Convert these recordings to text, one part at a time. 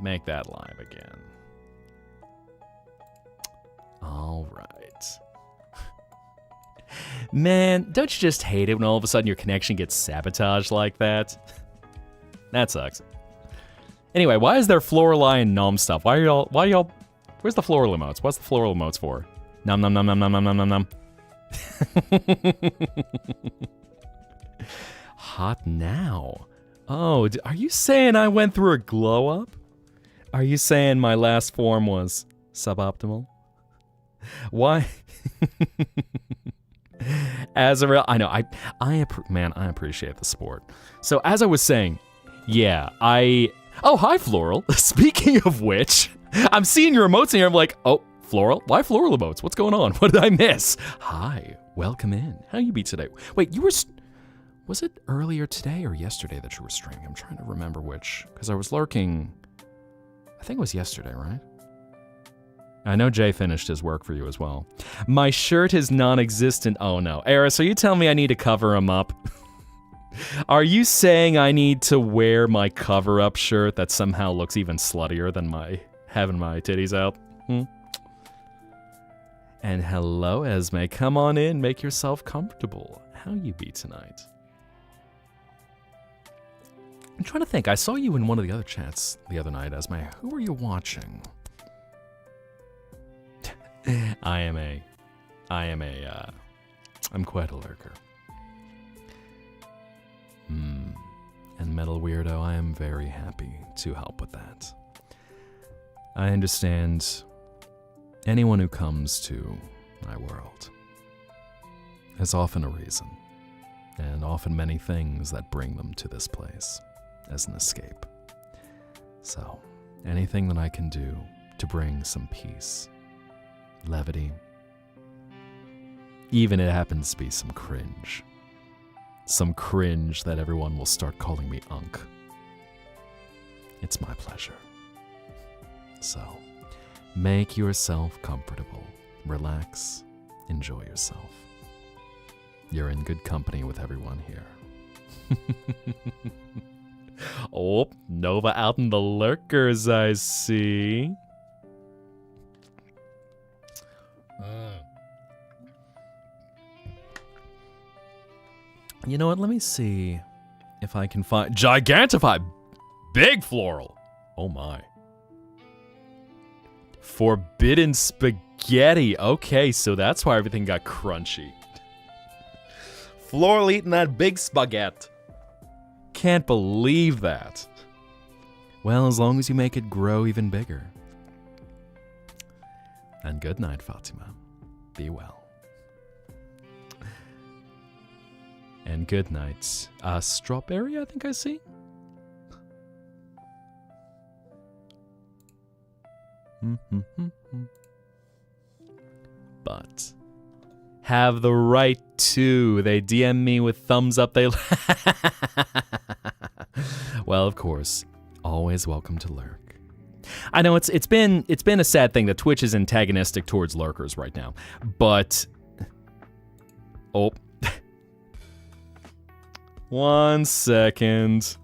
Make that live again. All right. Man, don't you just hate it when all of a sudden your connection gets sabotaged like that? That sucks. Anyway, why is there Florali and Nom stuff? Why y'all, where's the floral emotes? What's the floral emotes for? Nom nom nom nom nom nom nom nom nom. Hot now. Oh, are you saying I went through a glow up? Are you saying my last form was suboptimal? Why? Azrael, I know, man, I appreciate the support. So as I was saying, yeah, oh, hi, Floral. Speaking of which, I'm seeing your emotes in here. I'm like, oh, Floral? Why Floral emotes? What's going on? What did I miss? Hi, welcome in. How you be today? Wait, you were, was it earlier today or yesterday that you were streaming? I'm trying to remember which, because I was lurking, I think it was yesterday, right? I know Jay finished his work for you as well. My shirt is non-existent. Oh no. Eris, are you telling me I need to cover him up? Are you saying I need to wear my cover-up shirt that somehow looks even sluttier than having my titties out? And hello, Esme. Come on in. Make yourself comfortable. How you be tonight? I'm trying to think. I saw you in one of the other chats the other night, Esme. Who were you watching? I'm quite a lurker. And Metal Weirdo, I am very happy to help with that. I understand anyone who comes to my world has often a reason, and often many things that bring them to this place as an escape. So, anything that I can do to bring some peace, levity, even it happens to be some cringe that everyone will start calling me Unk. It's my pleasure. So, make yourself comfortable, relax, enjoy yourself. You're in good company with everyone here. Oh, Nova out in the lurkers, I see. You know what? Let me see if I can find Gigantify Big Floral. Oh my. Forbidden Spaghetti. Okay, so that's why everything got crunchy. Floral eating that big spaghetti. Can't believe that. Well, as long as you make it grow even bigger. And good night, Fatima. Be well. And good night. Strawberry, I think I see. But have the right to. They DM me with thumbs up. They well, of course, always welcome to lurk. I know it's been a sad thing that Twitch is antagonistic towards lurkers right now, but oh. 1 second.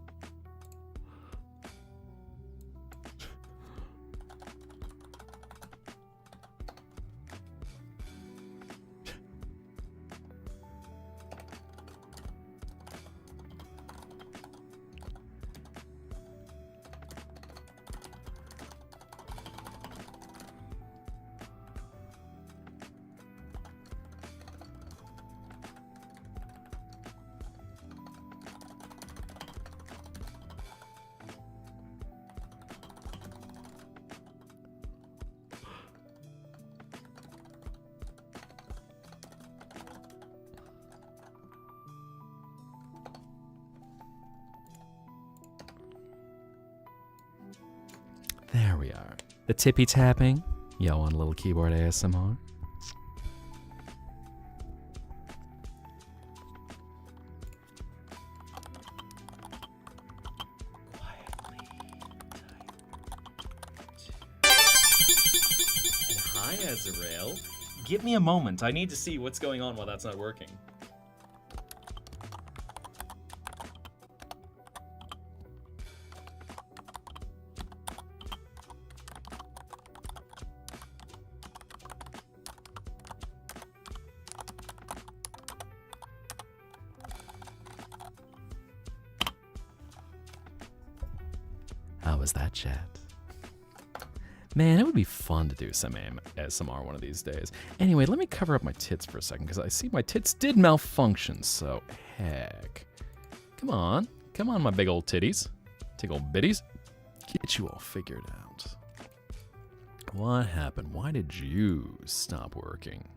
There we are. The tippy tapping. Yo, on a little keyboard ASMR. Quietly. And hi, Azrael. Give me a moment. I need to see what's going on while that's not working. How was that, chat? Man, it would be fun to do some ASMR one of these days. Anyway, let me cover up my tits for a second, because I see my tits did malfunction, so heck. Come on, my big old titties. Big old bitties. Get you all figured out. What happened? Why did you stop working?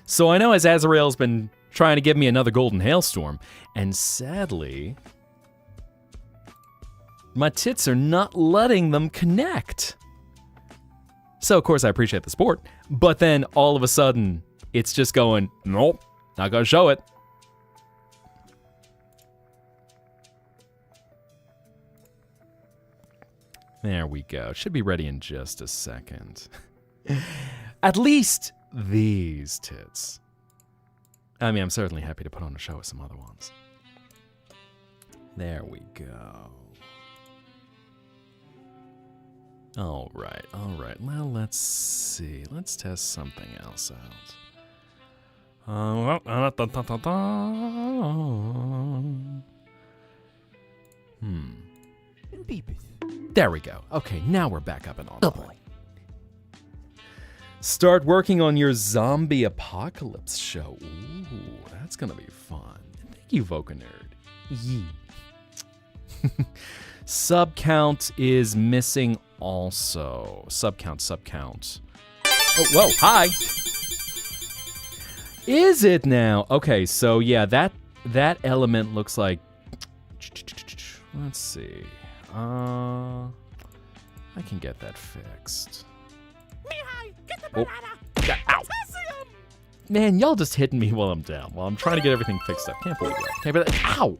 So I know as Azrael's been trying to give me another golden hailstorm, and sadly, my tits are not letting them connect. So, of course, I appreciate the support, but then all of a sudden, it's just going, nope, not gonna show it. There we go. Should be ready in just a second. At least these tits. I mean, I'm certainly happy to put on a show with some other ones. There we go. All right. Well, let's see. Let's test something else out. There we go. Okay, now we're back up and on. Oh boy. Start working on your zombie apocalypse show. Ooh, that's gonna be fun. Thank you, Voca Nerd. Yee. Sub count is missing also. Sub count. Oh, whoa, hi. Is it now? Okay, so yeah, that element looks like. Let's see. I can get that fixed. Mihai, get the banana. Ow. Man, y'all just hitting me while I'm down, while I'm trying to get everything fixed up. Can't believe it. Ow!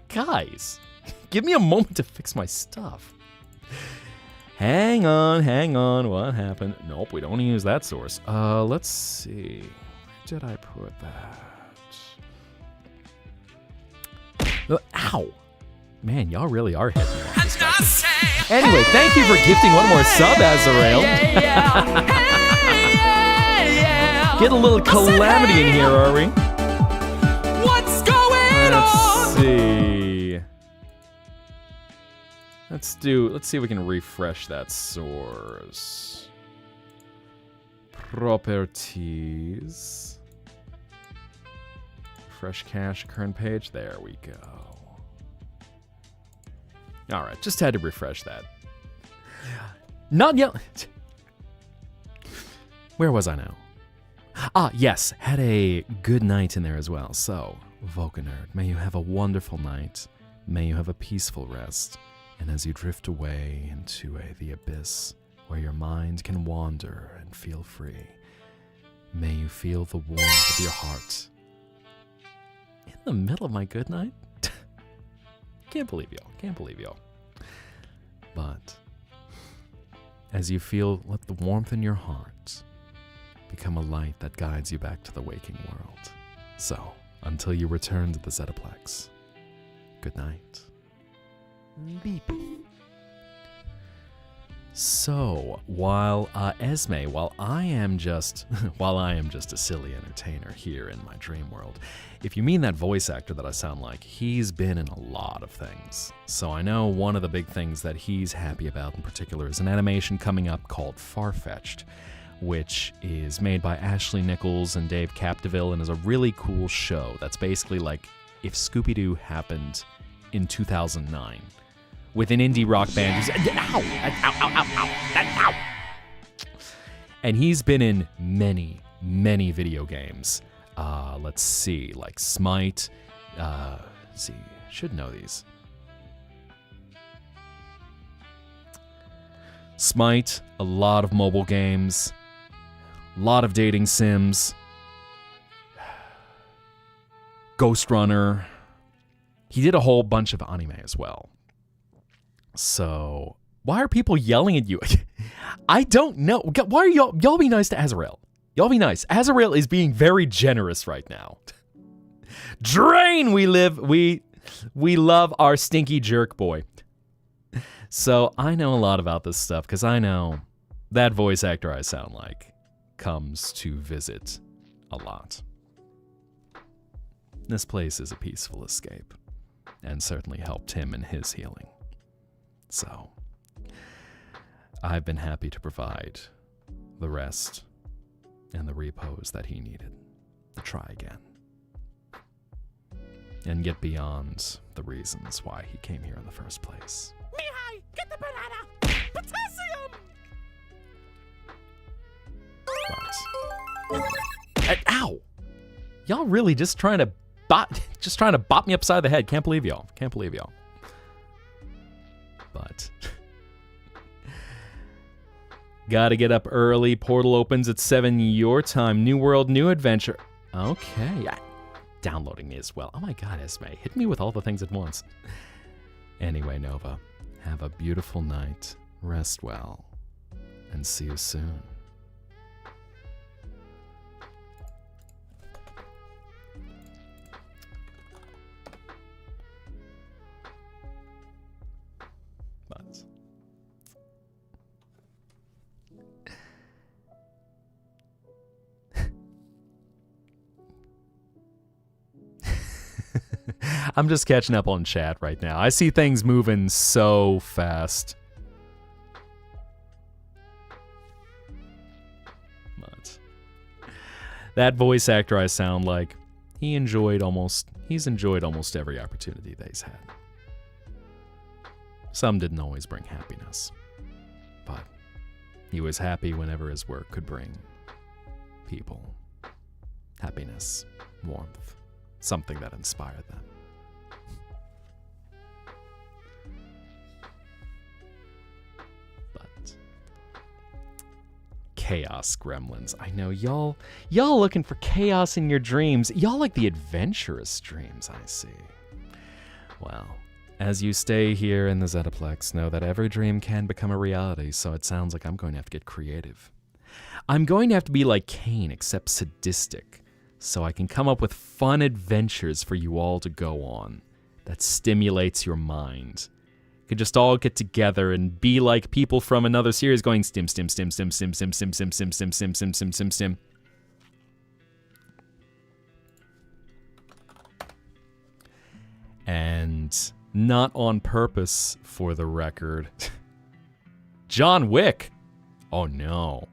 Guys, give me a moment to fix my stuff. Hang on. What happened? Nope, we don't want to use that source. Let's see. Where did I put that? Ow! Man, y'all really are hitting me. Anyway, thank you for gifting one more sub, Azrael. Get a little calamity in here, are we? What's going on? Let's see. Let's see if we can refresh that source. Properties. Fresh cache, current page. There we go. Alright, just had to refresh that. Not yet. Where was I now? Ah, yes, had a good night in there as well. So, Voca Nerd, may you have a wonderful night. May you have a peaceful rest. And as you drift away into the abyss where your mind can wander and feel free, may you feel the warmth of your heart. In the middle of my good night? Can't believe y'all. But as you feel, let the warmth in your heart become a light that guides you back to the waking world. So, until you return to the Zettaplex, good night. Beep. So, while Esme, while I am just a silly entertainer here in my dream world, if you mean that voice actor that I sound like, he's been in a lot of things. So I know one of the big things that he's happy about in particular is an animation coming up called Farfetched, which is made by Ashley Nichols and Dave Capdeville and is a really cool show that's basically like if Scooby-Doo happened in 2009. With an indie rock band. Ow! And he's been in many, many video games. Let's see, like Smite. Let's see, should know these. Smite, a lot of mobile games, a lot of dating sims. Ghost Runner. He did a whole bunch of anime as well. So, why are people yelling at you? I don't know. Why are y'all be nice to Azrael? Y'all be nice. Azrael is being very generous right now. Drain, we love our stinky jerk boy. So, I know a lot about this stuff because I know that voice actor I sound like comes to visit a lot. This place is a peaceful escape and certainly helped him in his healing. So, I've been happy to provide the rest and the repose that he needed to try again. And get beyond the reasons why he came here in the first place. Mihai, get the banana! Potassium! But, ow! Y'all really just trying to bop me upside the head. Can't believe y'all. Can't believe y'all. But gotta get up early. Portal opens at 7 your time. New world, new adventure. Okay. Downloading me as well. Oh my god, Esme. Hit me with all the things at once. Anyway, Nova, have a beautiful night. Rest well. And see you soon. But I'm just catching up on chat right now. I see things moving so fast. But that voice actor I sound like, he's enjoyed almost every opportunity that he's had. Some didn't always bring happiness, but he was happy whenever his work could bring people happiness, warmth, something that inspired them. But chaos gremlins. I know y'all looking for chaos in your dreams. Y'all like the adventurous dreams, I see. Well, as you stay here in the Zettaplex, know that every dream can become a reality, so it sounds like I'm going to have to get creative. I'm going to have to be like Cain, except sadistic, so I can come up with fun adventures for you all to go on that stimulates your mind. You could just all get together and be like people from another series going stim, stim, stim, stim, stim, stim, stim, stim, stim, stim, stim, stim, stim, stim, stim. And not on purpose, for the record. John Wick! Oh no.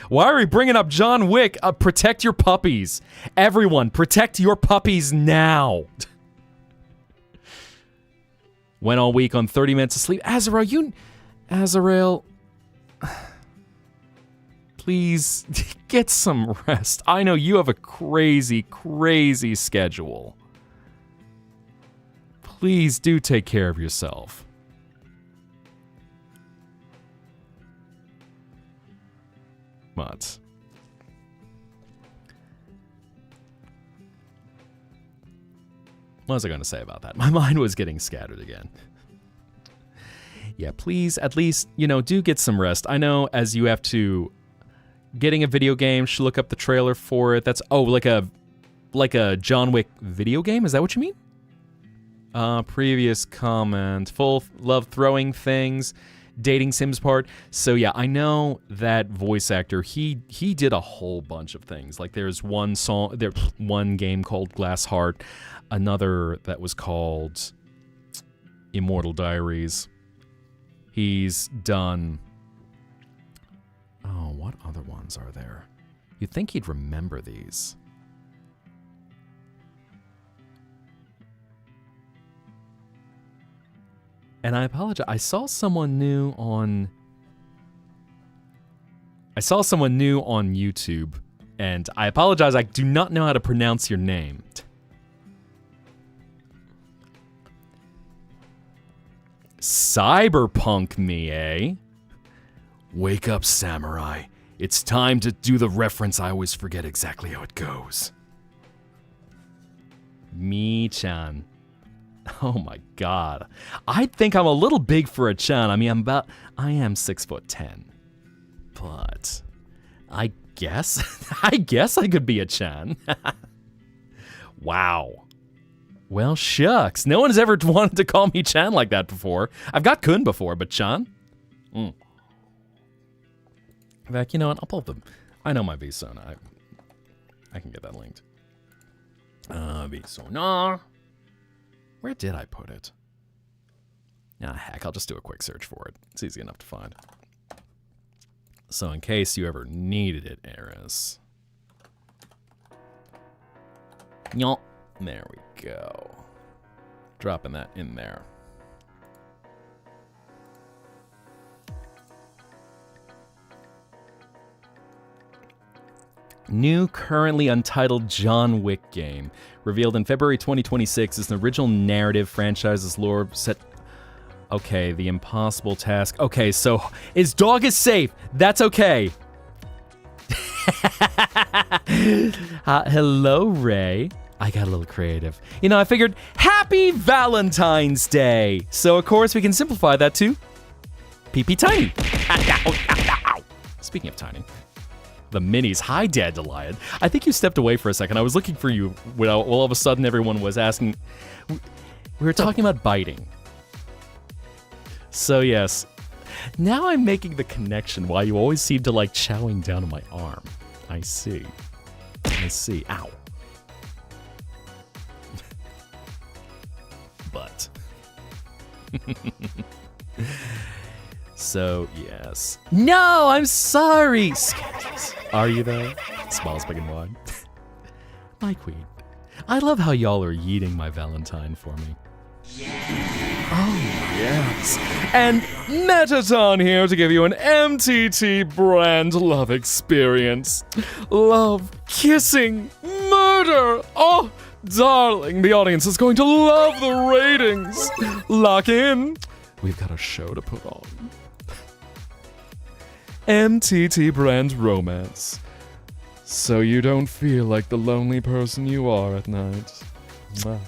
Why are we bringing up John Wick? Protect your puppies. Everyone, protect your puppies now. Went all week on 30 minutes of sleep. Azrael, please get some rest. I know you have a crazy, crazy schedule. Please do take care of yourself. But what was I going to say about that? My mind was getting scattered again. Yeah, please, at least, do get some rest. I know as you have to... Getting a video game, should look up the trailer for it. That's, like a John Wick video game? Is that what you mean? Previous comment. Full love throwing things. Dating Sims part. So yeah, I know that voice actor, he did a whole bunch of things. Like there's one game called Glass Heart, another that was called Immortal Diaries. He's done... Oh, what other ones are there? You'd think he'd remember these. And I apologize. I saw someone new on YouTube, and I apologize. I do not know how to pronounce your name. Cyberpunk me, eh? Wake up, samurai. It's time to do the reference. I always forget exactly how it goes. Me-chan. Oh my god. I think I'm a little big for a chan. I mean, I am 6'10". But I guess I could be a chan. Wow. Well, shucks. No one has ever wanted to call me chan like that before. I've got kun before, but chan? In fact, you know what? I'll pull them. I know my VSona. I can get that linked. VSona. Where did I put it? Nah, heck, I'll just do a quick search for it. It's easy enough to find. So in case you ever needed it, Eris. Yup. There we go. Dropping that in there. New, currently untitled John Wick game. Revealed in February 2026 is an original narrative franchise's lore set... Okay, the impossible task. Okay, so his dog is safe. That's okay. Hello, Ray. I got a little creative. You know, I figured, Happy Valentine's Day! So, of course, we can simplify that to... PP Tiny. Speaking of tiny... The minis. Hi, Dad Deliad. I think you stepped away for a second. I was looking for you when all of a sudden everyone was asking... We were talking about biting. So, yes. Now I'm making the connection why you always seem to like chowing down on my arm. I see. I see. Ow. But. So, yes. No, I'm sorry! Are you though? Smiles big and wide. My queen. I love how y'all are yeeting my Valentine for me. Yeah. Oh, yes. And Metaton here to give you an MTT brand love experience. Love, kissing, murder. Oh, darling, the audience is going to love the ratings. Lock in. We've got a show to put on. MTT brand romance. So you don't feel like the lonely person you are at night. Mwah.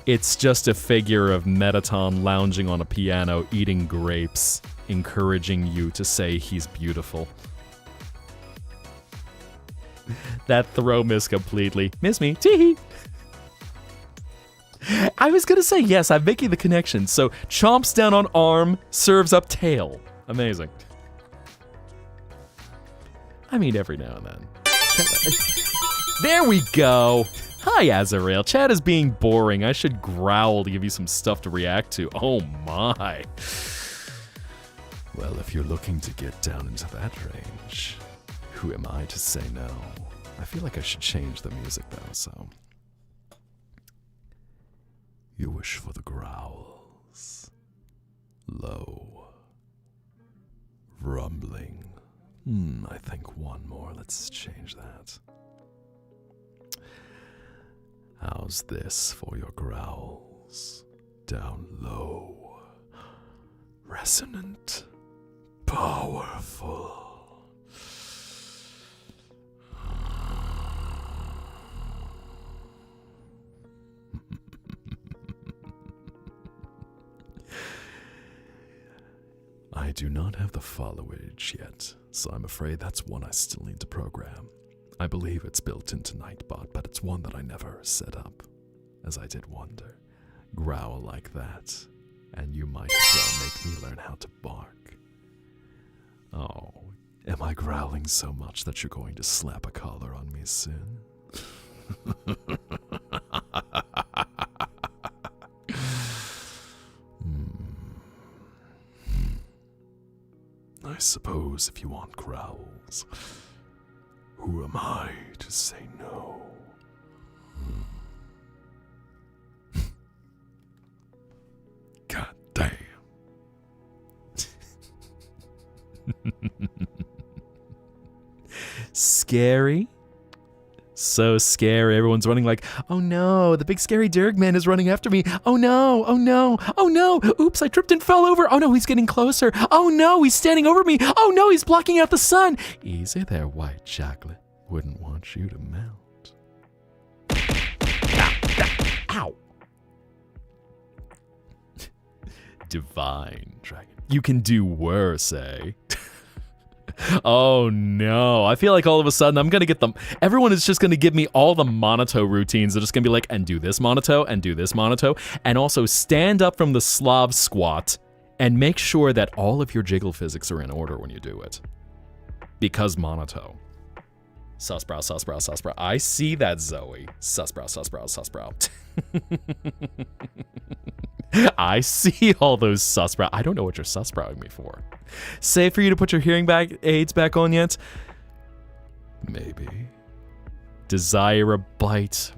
It's just a figure of Metaton lounging on a piano, eating grapes, encouraging you to say he's beautiful. That throw missed completely. Miss me. Tee-hee. I was gonna say yes, I'm making the connection. So chomps down on arm, serves up tail. Amazing. I mean, every now and then. There we go. Hi, Azrael. Chat is being boring. I should growl to give you some stuff to react to. Oh my. Well, if you're looking to get down into that range, who am I to say no? I feel like I should change the music though, so. You wish for the growls. Low. Rumbling. I think one more. Let's change that. How's this for your growls? Down low. Resonant. Powerful. I do not have the followage yet, so I'm afraid that's one I still need to program. I believe it's built into Nightbot, but it's one that I never set up, as I did wonder. Growl like that, and you might as well make me learn how to bark. Oh, am I growling so much that you're going to slap a collar on me soon? I suppose if you want growls, who am I to say no? God damn. Scary? So scary. Everyone's running like, oh no, the big scary Dirgman is running after me. Oh no, oh no, oh no. Oops, I tripped and fell over. Oh no, he's getting closer. Oh no, he's standing over me. Oh no, he's blocking out the sun. Easy there, white chocolate. Wouldn't want you to melt. Ow. Divine dragon. You can do worse, eh? Oh no, I feel like all of a sudden I'm gonna get them. Everyone is just gonna give me all the Monato routines. They're just gonna be like, and do this Monato, and do this Monato, and also stand up from the Slav squat and make sure that all of your jiggle physics are in order when you do it. Because Monato. Susbrow, susbrow, susbrow. I see that, Zoe. Susbrow, susbrow, susbrow. I see all those susbrow. I don't know what you're susbrowing me for. Safe for you to put your hearing aids back on yet? Maybe. Desire a bite.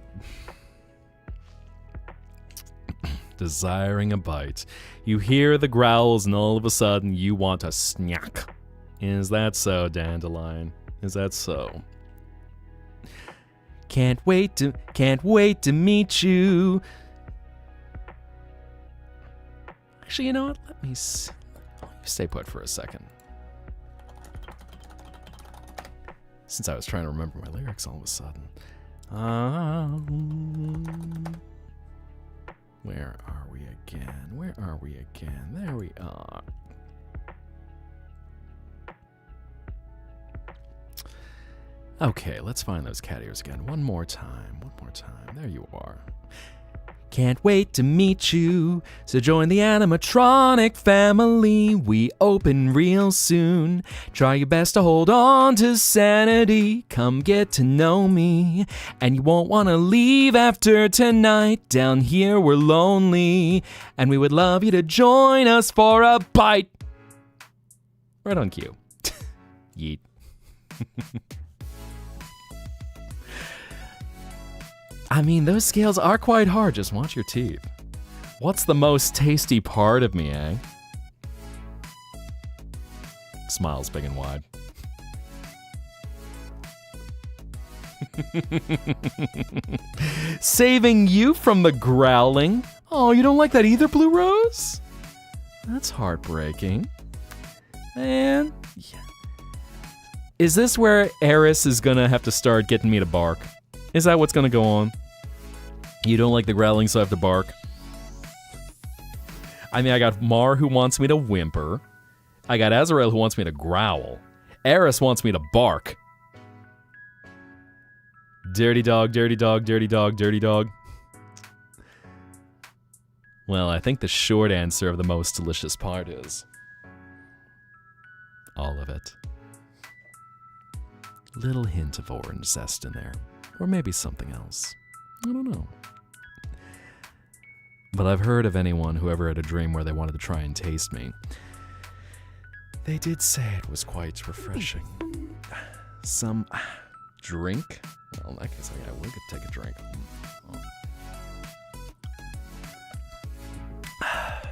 Desiring a bite. You hear the growls and all of a sudden you want a snack. Is that so, Dandelion? Is that so? Can't wait to meet you. Actually, you know what? Let me stay put for a second. Since I was trying to remember my lyrics all of a sudden. Where are we again? Where are we again? There we are. Okay, let's find those cat ears again. One more time. One more time. There you are. Can't wait to meet you. So join the animatronic family. We open real soon. Try your best to hold on to sanity. Come get to know me. And you won't want to leave after tonight. Down here we're lonely. And we would love you to join us for a bite. Right on cue. Yeet. I mean, those scales are quite hard. Just watch your teeth. What's the most tasty part of me, eh? Smiles big and wide. Saving you from the growling. Oh, you don't like that either, Blue Rose? That's heartbreaking. Man. Yeah. Is this where Eris is gonna have to start getting me to bark? Is that what's gonna go on? You don't like the growling, so I have to bark. I mean, I got Mar who wants me to whimper. I got Azrael who wants me to growl. Eris wants me to bark. Dirty dog, dirty dog, dirty dog, dirty dog. Well, I think the short answer of the most delicious part is all of it. Little hint of orange zest in there. Or maybe something else. I don't know. But I've heard of anyone who ever had a dream where they wanted to try and taste me. They did say it was quite refreshing. Some drink? Well, in that case, I would take a drink.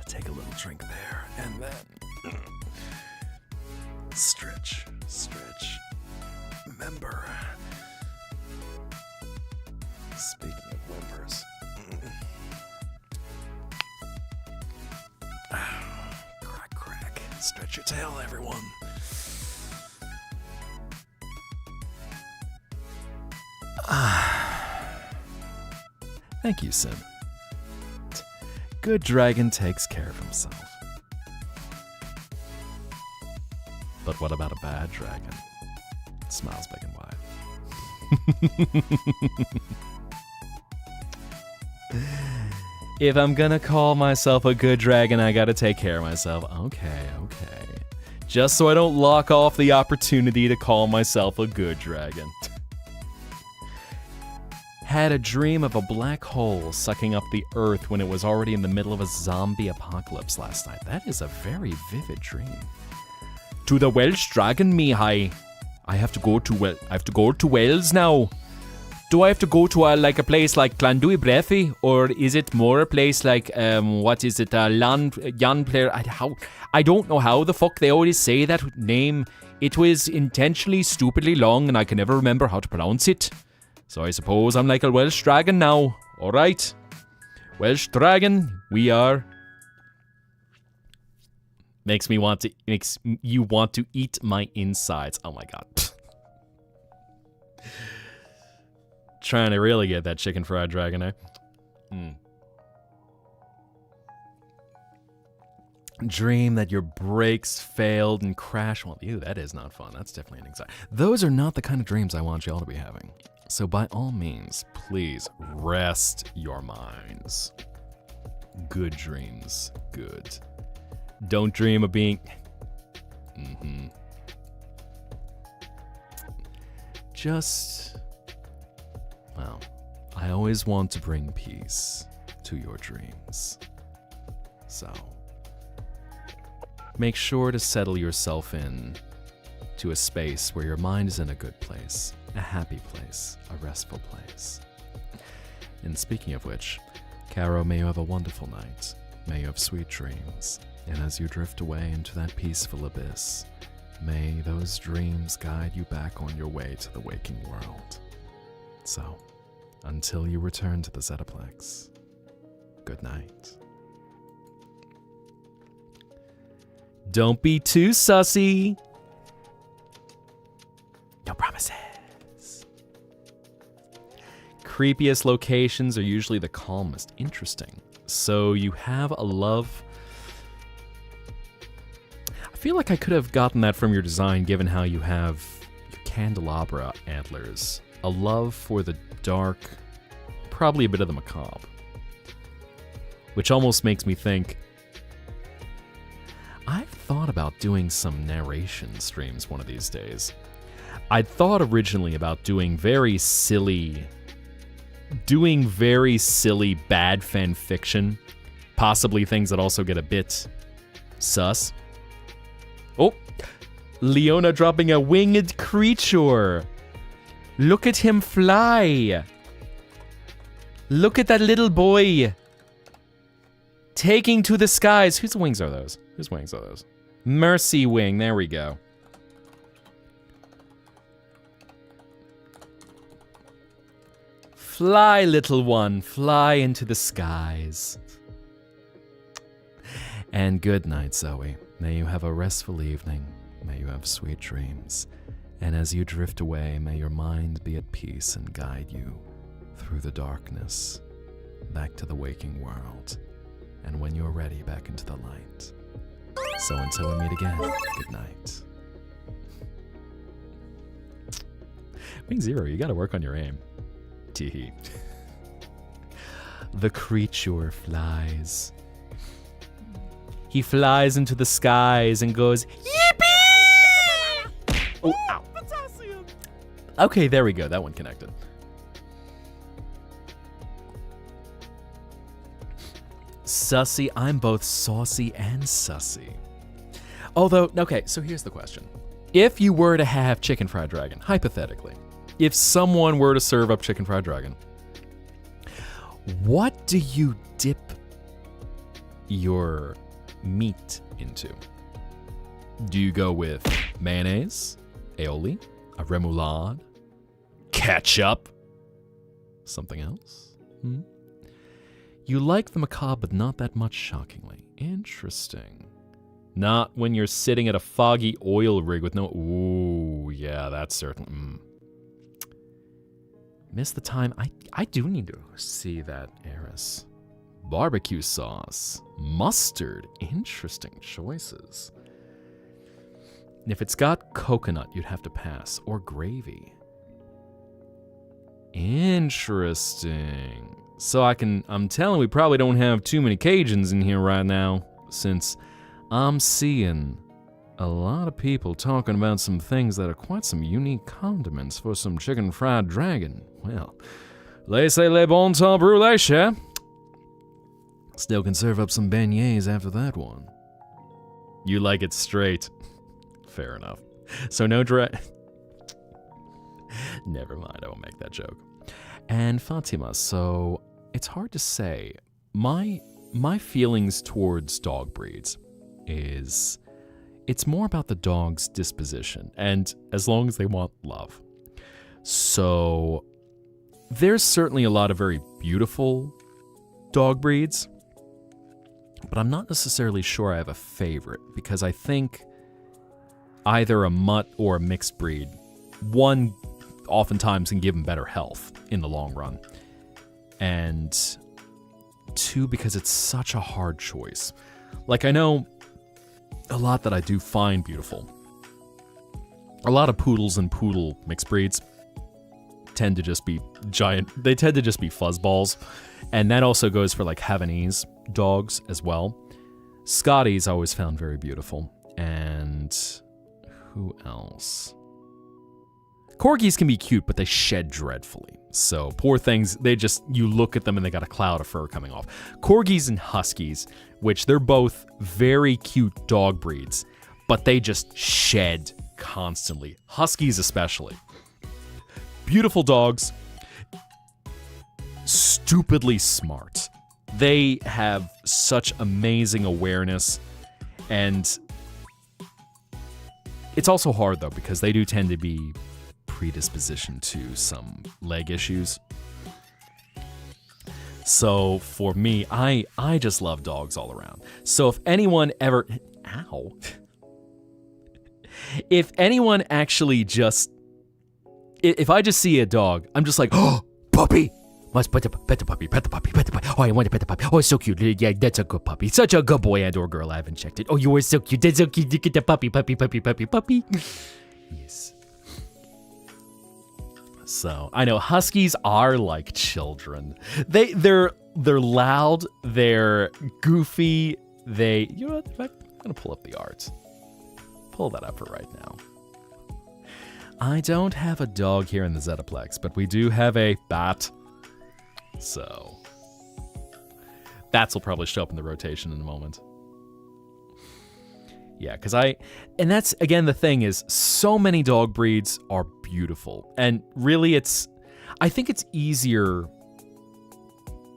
Take a little drink there, and then stretch, stretch. Remember. Speaking of whimpers. Crack, crack. Stretch your tail, everyone. Thank you, Sim. Good dragon takes care of himself. But what about a bad dragon? Smiles big and wide. If I'm gonna call myself a good dragon, I gotta take care of myself. Okay, okay. Just so I don't lock off the opportunity to call myself a good dragon. Had a dream of a black hole sucking up the earth when it was already in the middle of a zombie apocalypse last night. That is a very vivid dream. To the Welsh dragon, Mihai. I have to go to Wales now. Do I have to go to a place like Llandwy Brefi, or is it more a place like what is it, Jan Player? I don't know how the fuck they always say that name. It was intentionally stupidly long, and I can never remember how to pronounce it. So I suppose I'm like a Welsh dragon now. All right, Welsh dragon, we are. Makes you want to eat my insides. Oh my god. Trying to really get that chicken fried dragon, eh? Dream that your brakes failed and crashed. Well, ew, that is not fun. That's definitely an anxiety. Those are not the kind of dreams I want y'all to be having. So by all means, please rest your minds. Good dreams. Good. Don't dream of being... Just... Well, I always want to bring peace to your dreams. So, make sure to settle yourself in to a space where your mind is in a good place, a happy place, a restful place. And speaking of which, Caro, may you have a wonderful night. May you have sweet dreams. And as you drift away into that peaceful abyss, may those dreams guide you back on your way to the waking world. So, until you return to the Zettaplex, good night. Don't be too sussy. No promises. Creepiest locations are usually the calmest. Interesting. So you have a love... I feel like I could have gotten that from your design, given how you have your candelabra antlers. A love for the dark, probably a bit of the macabre. Which almost makes me think... I've thought about doing some narration streams one of these days. I'd thought originally about doing very silly bad fan fiction. Possibly things that also get a bit sus. Oh, Leona dropping a winged creature. Look at him fly. Look at that little boy. Taking to the skies. Whose wings are those? Whose wings are those? Mercy wing, there we go. Fly, little one, fly into the skies. And good night, Zoe. May you have a restful evening. May you have sweet dreams. And as you drift away, may your mind be at peace and guide you through the darkness, back to the waking world. And when you're ready, back into the light. So until we meet again, good night. Wing Zero, you gotta work on your aim. Teehee. The creature flies. He flies into the skies and goes, yippee! Oh, ow. Potassium! Okay, there we go. That one connected. Sussy, I'm both saucy and sussy. Although, okay, so here's the question. If you were to have chicken fried dragon, hypothetically, if someone were to serve up chicken fried dragon, what do you dip your meat into? Do you go with mayonnaise, aioli, a remoulade, ketchup, something else? You like the macabre, but not that much, shockingly. Interesting. Not when you're sitting at a foggy oil rig with no... Ooh, yeah, that's certain. Miss the time. I do need to see that Eris. Barbecue sauce. Mustard. Interesting choices. If it's got coconut, you'd have to pass. Or gravy. Interesting. So I'm telling we probably don't have too many Cajuns in here right now, since I'm seeing a lot of people talking about some things that are quite some unique condiments for some chicken fried dragon. Well, laissez les bon temps brûler, cher. Still can serve up some beignets after that one. You like it straight. Fair enough. So no Never mind, I won't make that joke. And Fatima, so it's hard to say. My feelings towards dog breeds is it's more about the dog's disposition, and as long as they want love. So there's certainly a lot of very beautiful dog breeds, but I'm not necessarily sure I have a favorite, because I think either a mutt or a mixed breed, one oftentimes can give them better health in the long run, and two, because it's such a hard choice. Like, I know a lot that I do find beautiful. A lot of poodles and poodle mixed breeds tend to just be they tend to just be fuzzballs, and that also goes for like Havanese dogs as well. Scotties I always found very beautiful, and who else? Corgis can be cute, but they shed dreadfully. So poor things, you look at them and they got a cloud of fur coming off. Corgis and Huskies, which they're both very cute dog breeds, but they just shed constantly. Huskies especially. Beautiful dogs, stupidly smart. They have such amazing awareness, and it's also hard though because they do tend to be predisposition to some leg issues. So for me, I just love dogs all around. So if anyone ever, if anyone actually if I just see a dog, I'm just like, oh, puppy. Must pet the puppy. Oh, I want to pet the puppy. Oh, it's so cute. Yeah, that's a good puppy. Such a good boy and or girl. I haven't checked it. Oh, you are so cute. That's so cute. Look at the puppy. Yes. So I know Huskies are like children. They're loud. They're goofy. You know what? In fact, I'm gonna pull up the art. Pull that up for right now. I don't have a dog here in the Zettaplex, but we do have a bat. So bats will probably show up in the rotation in a moment. Yeah, because and that's, again, the thing is, so many dog breeds are beautiful. And really, I think it's easier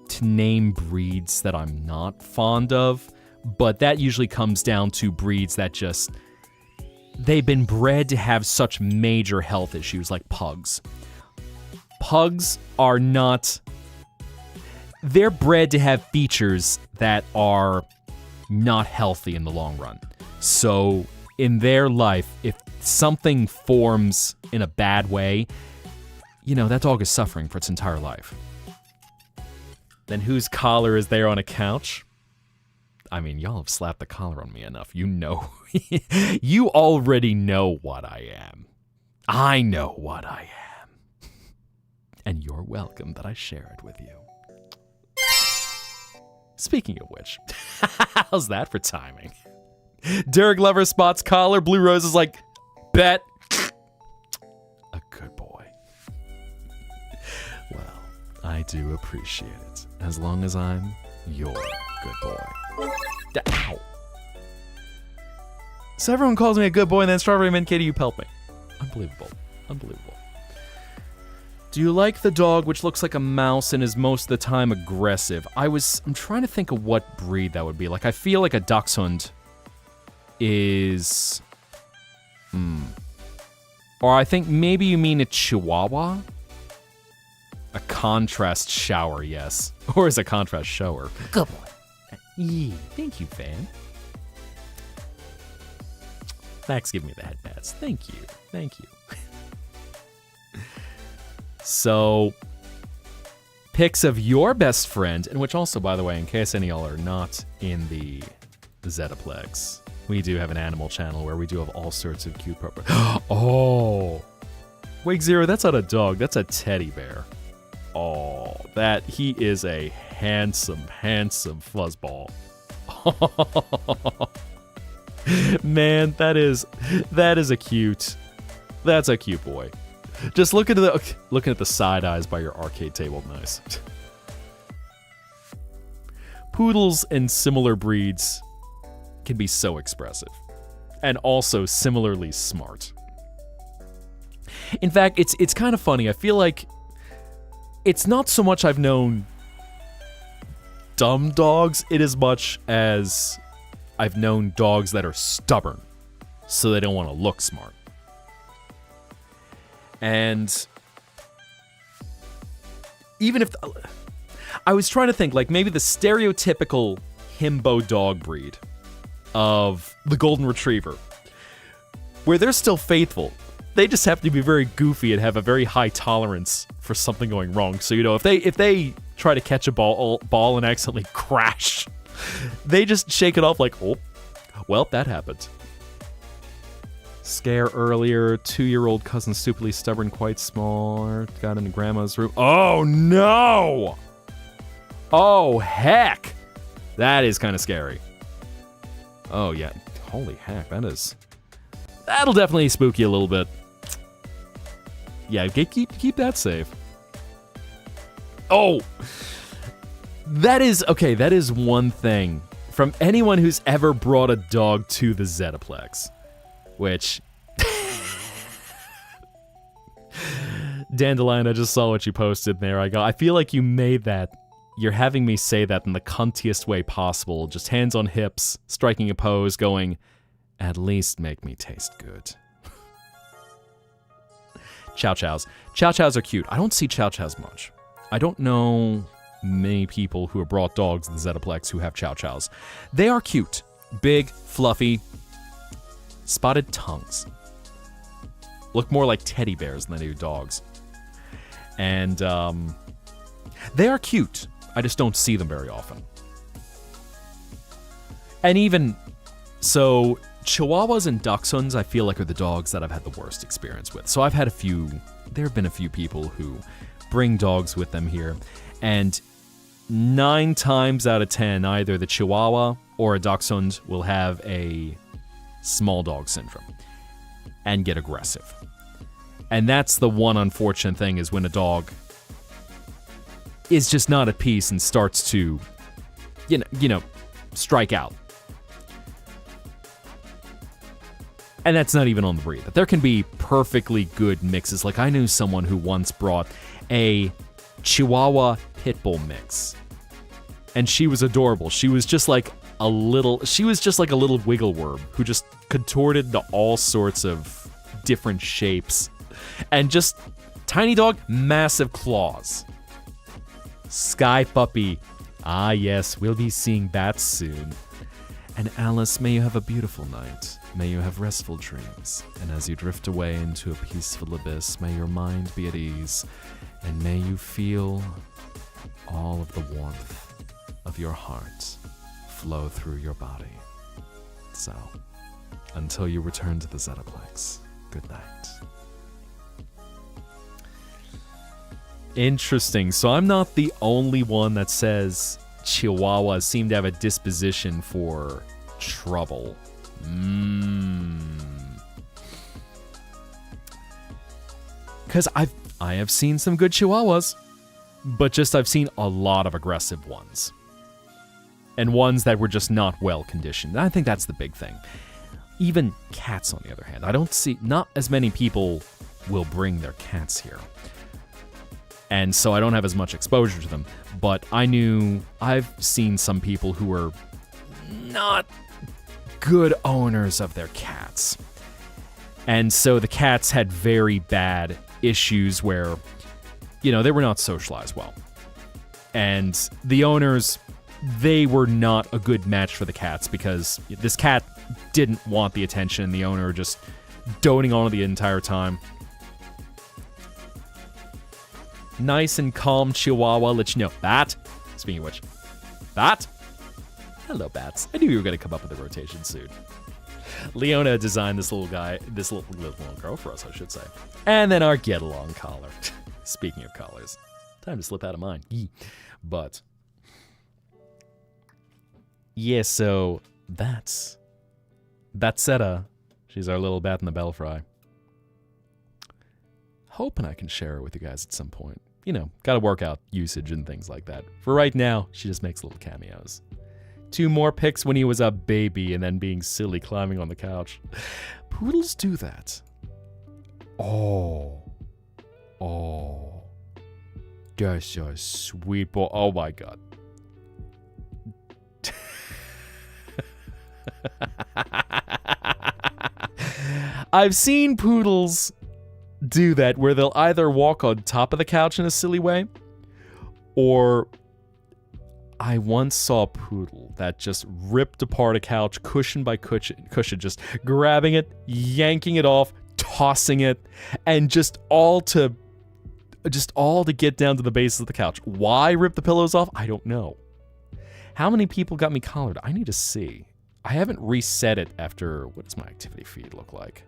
to name breeds that I'm not fond of, but that usually comes down to breeds that they've been bred to have such major health issues, like pugs. Pugs are not, they're bred to have features that are not healthy in the long run. So in their life, if something forms in a bad way, that dog is suffering for its entire life. Then whose collar is there on a couch? I mean, y'all have slapped the collar on me enough. You know, you already know what I am. I know what I am. And you're welcome that I share it with you. Speaking of which, how's that for timing? Derek Lover spots collar. Blue Rose is like, bet. A good boy. Well, I do appreciate it. As long as I'm your good boy. Ow. So everyone calls me a good boy and then Strawberry Mint Katie, you pelt me. Unbelievable. Do you like the dog which looks like a mouse and is most of the time aggressive? I'm trying to think of what breed that would be. Like, I feel like a dachshund is... Or I think maybe you mean a chihuahua? A contrast shower, yes. Or is a contrast shower. Good boy. Yeah, thank you, fan. Max, give me the head pats. Thank you. So, pics of your best friend, and which also, by the way, in case any of y'all are not in the Zettaplex, we do have an animal channel where we do have all sorts of cute Oh! Wake Zero, that's not a dog, that's a teddy bear. Oh, he is a handsome fuzzball. Man, that's a cute boy. Just looking at the side eyes by your arcade table, nice. Poodles and similar breeds can be so expressive, and also similarly smart. In fact, it's kind of funny. I feel like it's not so much I've known dumb dogs, in as much as I've known dogs that are stubborn, so they don't want to look smart. And even if... I was trying to think, like, maybe the stereotypical himbo dog breed of the golden retriever, where they're still faithful. They just have to be very goofy and have a very high tolerance for something going wrong. So, if they try to catch a ball and accidentally crash, they just shake it off like, oh, well, that happened. Scare earlier, 2-year-old cousin stupidly stubborn, quite small, got into grandma's room. Oh, no! Oh, heck! That is kind of scary. Oh, yeah. Holy heck, that'll definitely spook you a little bit. Yeah, keep that safe. Oh! That is one thing from anyone who's ever brought a dog to the Zettaplex, which... Dandelion, I just saw what you posted there. I feel like you made that. You're having me say that in the cuntiest way possible. Just hands on hips, striking a pose, going, at least make me taste good. Chow chows. Chow chows are cute. I don't see chow chows much. I don't know many people who have brought dogs to the Zettaplex who have chow chows. They are cute. Big, fluffy, spotted tongues. Look more like teddy bears than they do dogs. And they are cute. I just don't see them very often. And even so, Chihuahuas and Dachshunds, I feel like, are the dogs that I've had the worst experience with. So there have been a few people who bring dogs with them here, and 9 times out of 10, either the Chihuahua or a Dachshund will have a small dog syndrome and get aggressive. And that's the one unfortunate thing, is when a dog is just not at peace and starts to, strike out. And that's not even on the breed. There can be perfectly good mixes. Like, I knew someone who once brought a Chihuahua Pitbull mix. And she was adorable. She was just like a little wiggle worm who just contorted to all sorts of different shapes. And just tiny dog, massive claws. Sky puppy. Ah yes, we'll be seeing bats soon. And Alice, may you have a beautiful night. May you have restful dreams. And as you drift away into a peaceful abyss, may your mind be at ease. And may you feel all of the warmth of your heart flow through your body. So, until you return to the Zettaplex, good night. Interesting. So I'm not the only one that says Chihuahuas seem to have a disposition for trouble. Because I have seen some good Chihuahuas, but just I've seen a lot of aggressive ones. And ones that were just not well conditioned. I think that's the big thing. Even cats, on the other hand. I don't see, not as many people will bring their cats here. And so I don't have as much exposure to them. But I've seen some people who were not good owners of their cats. And so the cats had very bad issues where, they were not socialized well. And the owners, they were not a good match for the cats because this cat didn't want the attention. The owner just doting on it the entire time. Nice and calm Chihuahua, let you know. Bat. Speaking of which. Bat. Hello, bats. I knew you were going to come up with a rotation soon. Leona designed this little girl for us, I should say. And then our get-along collar. Speaking of collars. Time to slip out of mine. But yeah, so that's Zetta. She's our little bat in the belfry. Hoping I can share her with you guys at some point. Gotta work out usage and things like that. For right now, she just makes little cameos. 2 more pics when he was a baby and then being silly climbing on the couch. Poodles do that. Oh. That's a sweet boy. Oh my god. I've seen poodles do that where they'll either walk on top of the couch in a silly way, or I once saw a poodle that just ripped apart a couch cushion by cushion, just grabbing it, yanking it off, tossing it, and just all to get down to the base of the couch. Why rip the pillows off? I don't know. How many people got me collared? I need to see. I haven't reset it after... What does my activity feed look like?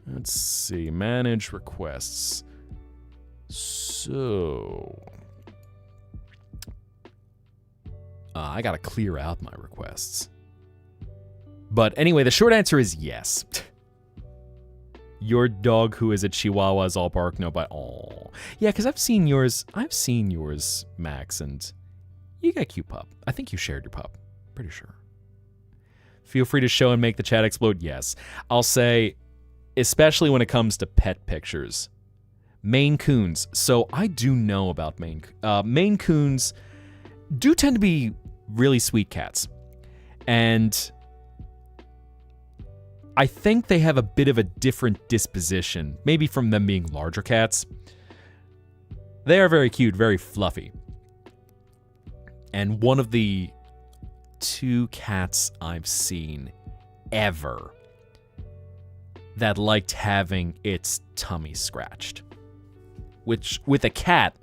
Let's see. Manage requests. So... I gotta clear out my requests. But anyway, the short answer is yes. Your dog who is a Chihuahua is all bark, no bite. Oh, yeah, because I've seen yours, Max, and you got a cute pup. I think you shared your pup. Pretty sure. Feel free to show and make the chat explode. Yes. I'll say, especially when it comes to pet pictures. Maine Coons. So I do know about Maine Coons do tend to be really sweet cats. And I think they have a bit of a different disposition, maybe from them being larger cats. They are very cute, very fluffy. And one of the 2 cats I've seen ever that liked having its tummy scratched. Which, with a cat,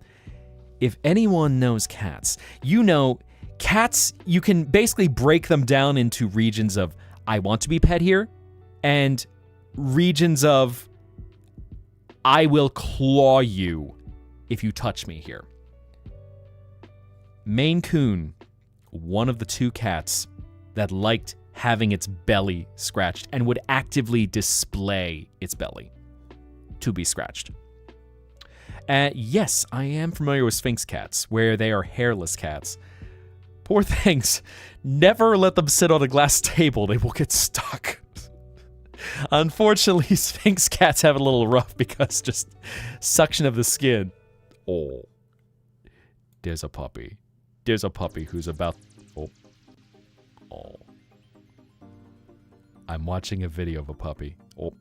if anyone knows cats, you know cats, you can basically break them down into regions of, I want to be pet here, and regions of, I will claw you if you touch me here. Maine Coon, one of the 2 cats that liked having its belly scratched and would actively display its belly to be scratched. Yes, I am familiar with Sphinx cats, where they are hairless cats. Poor things. Never let them sit on a glass table. They will get stuck. Unfortunately, Sphinx cats have it a little rough because just suction of the skin. Oh. There's a puppy. There's a puppy who's about... Oh. Oh. I'm watching a video of a puppy. Oh.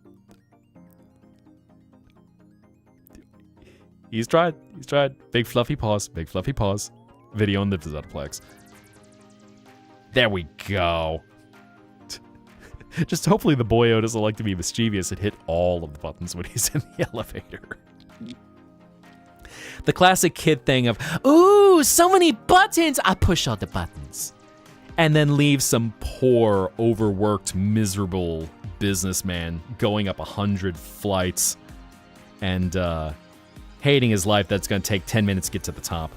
He's tried. He's tried. Big fluffy paws. Big fluffy paws. Video on the Zetaplex. There we go. Just hopefully the boyo doesn't like to be mischievous and hit all of the buttons when he's in the elevator. The classic kid thing of, ooh, so many buttons! I push all the buttons. And then leave some poor, overworked, miserable businessman going up 100 flights and hating his life that's gonna take 10 minutes to get to the top.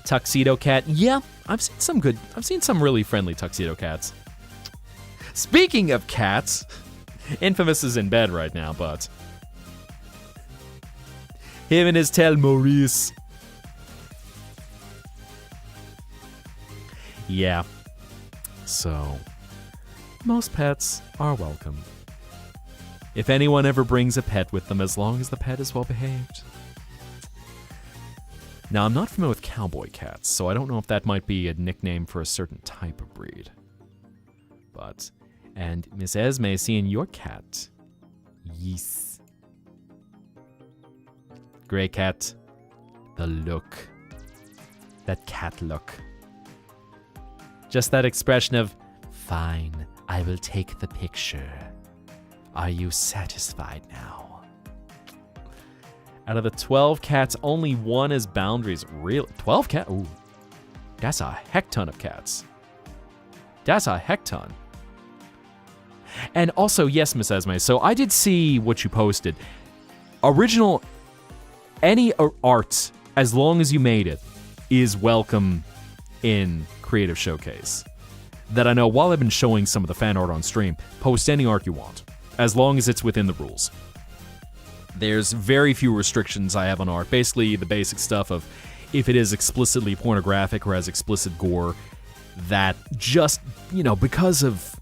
Tuxedo cat. Yeah, I've seen some really friendly tuxedo cats. Speaking of cats, Infamous is in bed right now, but him and his tail Maurice. Yeah. So, most pets are welcome. If anyone ever brings a pet with them, as long as the pet is well behaved. Now, I'm not familiar with cowboy cats, so I don't know if that might be a nickname for a certain type of breed. But, and Miss Esme, seeing your cat. Yes. Gray cat. The look. That cat look. Just that expression of, fine, I will take the picture. Are you satisfied now? Out of the 12 cats, only one is boundaries. Really? 12 cats? Ooh. That's a heck ton of cats. That's a heck ton. And also, yes, Miss Esme, so I did see what you posted. Original, any art, as long as you made it, is welcome in Creative Showcase. That I know, while I've been showing some of the fan art on stream, post any art you want, as long as it's within the rules. There's very few restrictions I have on art. Basically, the basic stuff of if it is explicitly pornographic or has explicit gore, that just, you know, because of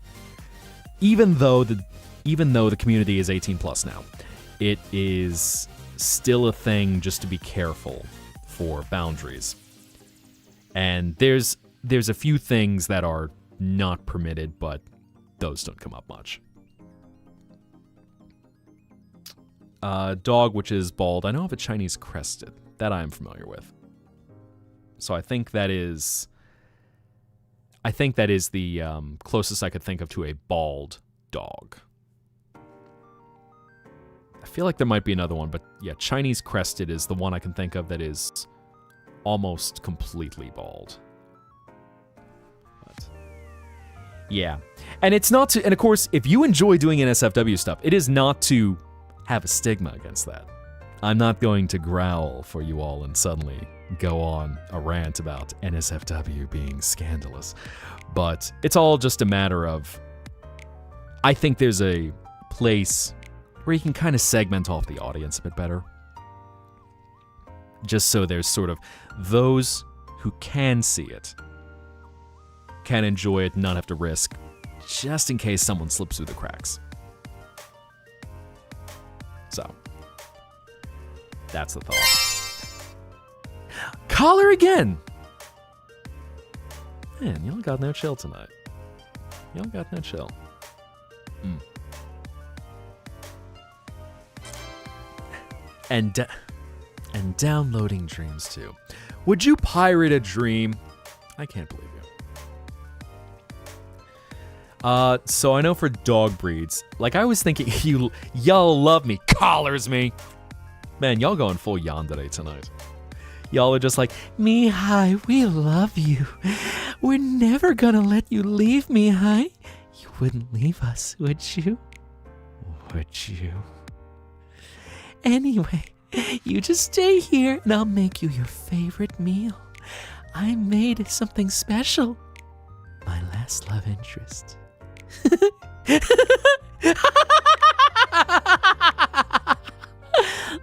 even though the community is 18 plus now, it is still a thing just to be careful for boundaries. And there's a few things that are not permitted, but those don't come up much. Dog, which is bald. I know of a Chinese crested. That I am familiar with. So I think that is the closest I could think of to a bald dog. I feel like there might be another one, but yeah, Chinese crested is the one I can think of that is almost completely bald. But yeah. And it's not to, and of course, if you enjoy doing NSFW stuff, it is not to have a stigma against that. I'm not going to growl for you all and suddenly go on a rant about NSFW being scandalous. But it's all just a matter of, I think there's a place where you can kind of segment off the audience a bit better. Just so there's sort of those who can see it, can enjoy it, not have to risk, just in case someone slips through the cracks. So, that's the thought. Collar again! Man, y'all got no chill tonight. Y'all got no chill. And downloading dreams too. Would you pirate a dream? I can't believe you. So I know for dog breeds, like I was thinking, y'all love me, collars me. Man, y'all going full yandere tonight. Y'all are just like, Mihai, we love you. We're never gonna let you leave, Mihai. You wouldn't leave us, would you? Would you? Anyway, you just stay here and I'll make you your favorite meal. I made something special. My last love interest.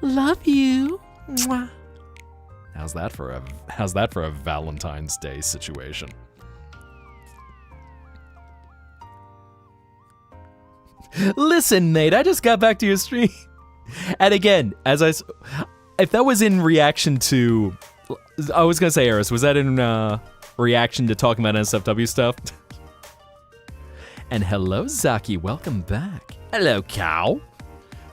Love you. Mwah. How's that for a Valentine's Day situation? Listen, mate, I just got back to your stream. And again, if that was in reaction to, I was gonna say, Eris, was that in reaction to talking about NSFW stuff? And hello, Zaki, welcome back. Hello, cow.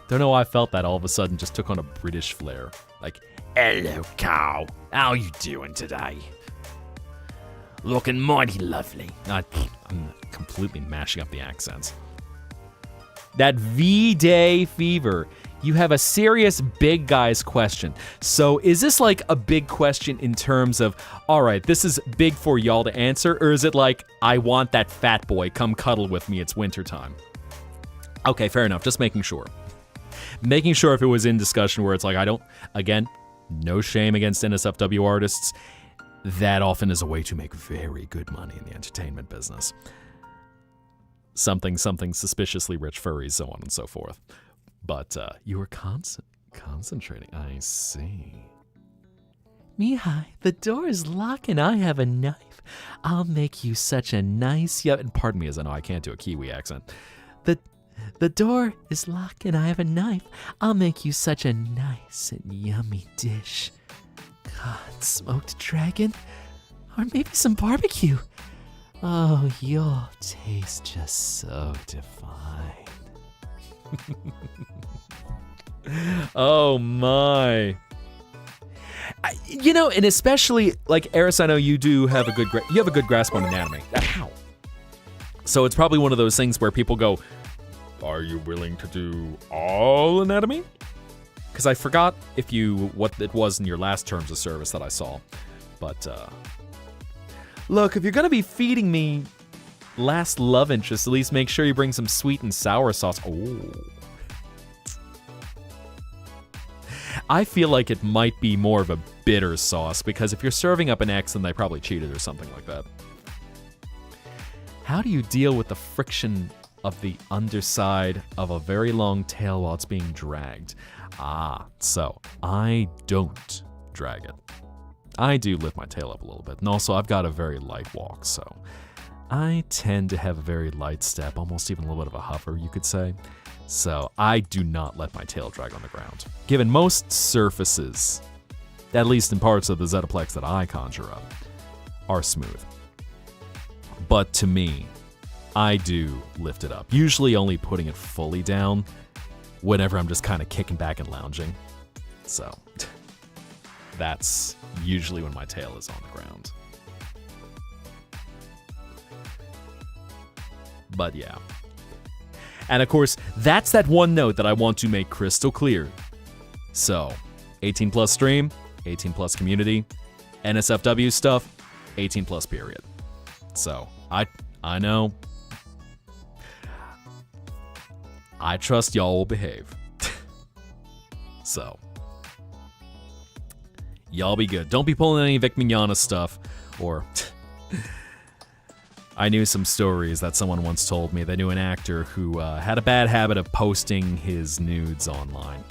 Don't know why I felt that all of a sudden just took on a British flair. Like, hello, cow. How you doing today? Looking mighty lovely. I'm completely mashing up the accents. That V-Day fever. You have a serious big guy's question. So is this like a big question in terms of, all right, this is big for y'all to answer, or is it like, I want that fat boy, come cuddle with me, it's wintertime? Okay, fair enough, just making sure. Making sure if it was in discussion where it's like, again, no shame against NSFW artists. That often is a way to make very good money in the entertainment business. Something suspiciously rich furries, so on and so forth. But you were concentrating. I see. Mihai, the door is locked and I have a knife. I'll make you such a nice... Yeah, and pardon me as I know I can't do a Kiwi accent. The door is locked and I have a knife. I'll make you such a nice and yummy dish. God, smoked dragon? Or maybe some barbecue. Oh, you'll taste just so divine. Oh my. And especially like Eris, I know you do have a good grasp on anatomy. Ow. So it's probably one of those things where people go, "Are you willing to do all anatomy?" Because I forgot what it was in your last terms of service that I saw. But look, if you're gonna be feeding me last love interest, at least make sure you bring some sweet and sour sauce. Oh. I feel like it might be more of a bitter sauce, because if you're serving up an X, then they probably cheated or something like that. How do you deal with the friction of the underside of a very long tail while it's being dragged? So I don't drag it. I do lift my tail up a little bit, and also I've got a very light walk, so I tend to have a very light step, almost even a little bit of a hover, you could say. So I do not let my tail drag on the ground. Given most surfaces, at least in parts of the Zettaplex that I conjure up, are smooth. But to me, I do lift it up, usually only putting it fully down whenever I'm just kind of kicking back and lounging. So that's usually when my tail is on the ground. But yeah. And of course, that's that one note that I want to make crystal clear. So, 18 plus stream, 18 plus community, NSFW stuff, 18 plus period. So, I know. I trust y'all will behave. So, y'all be good. Don't be pulling any Vic Mignogna stuff, or I knew some stories that someone once told me. They knew an actor who had a bad habit of posting his nudes online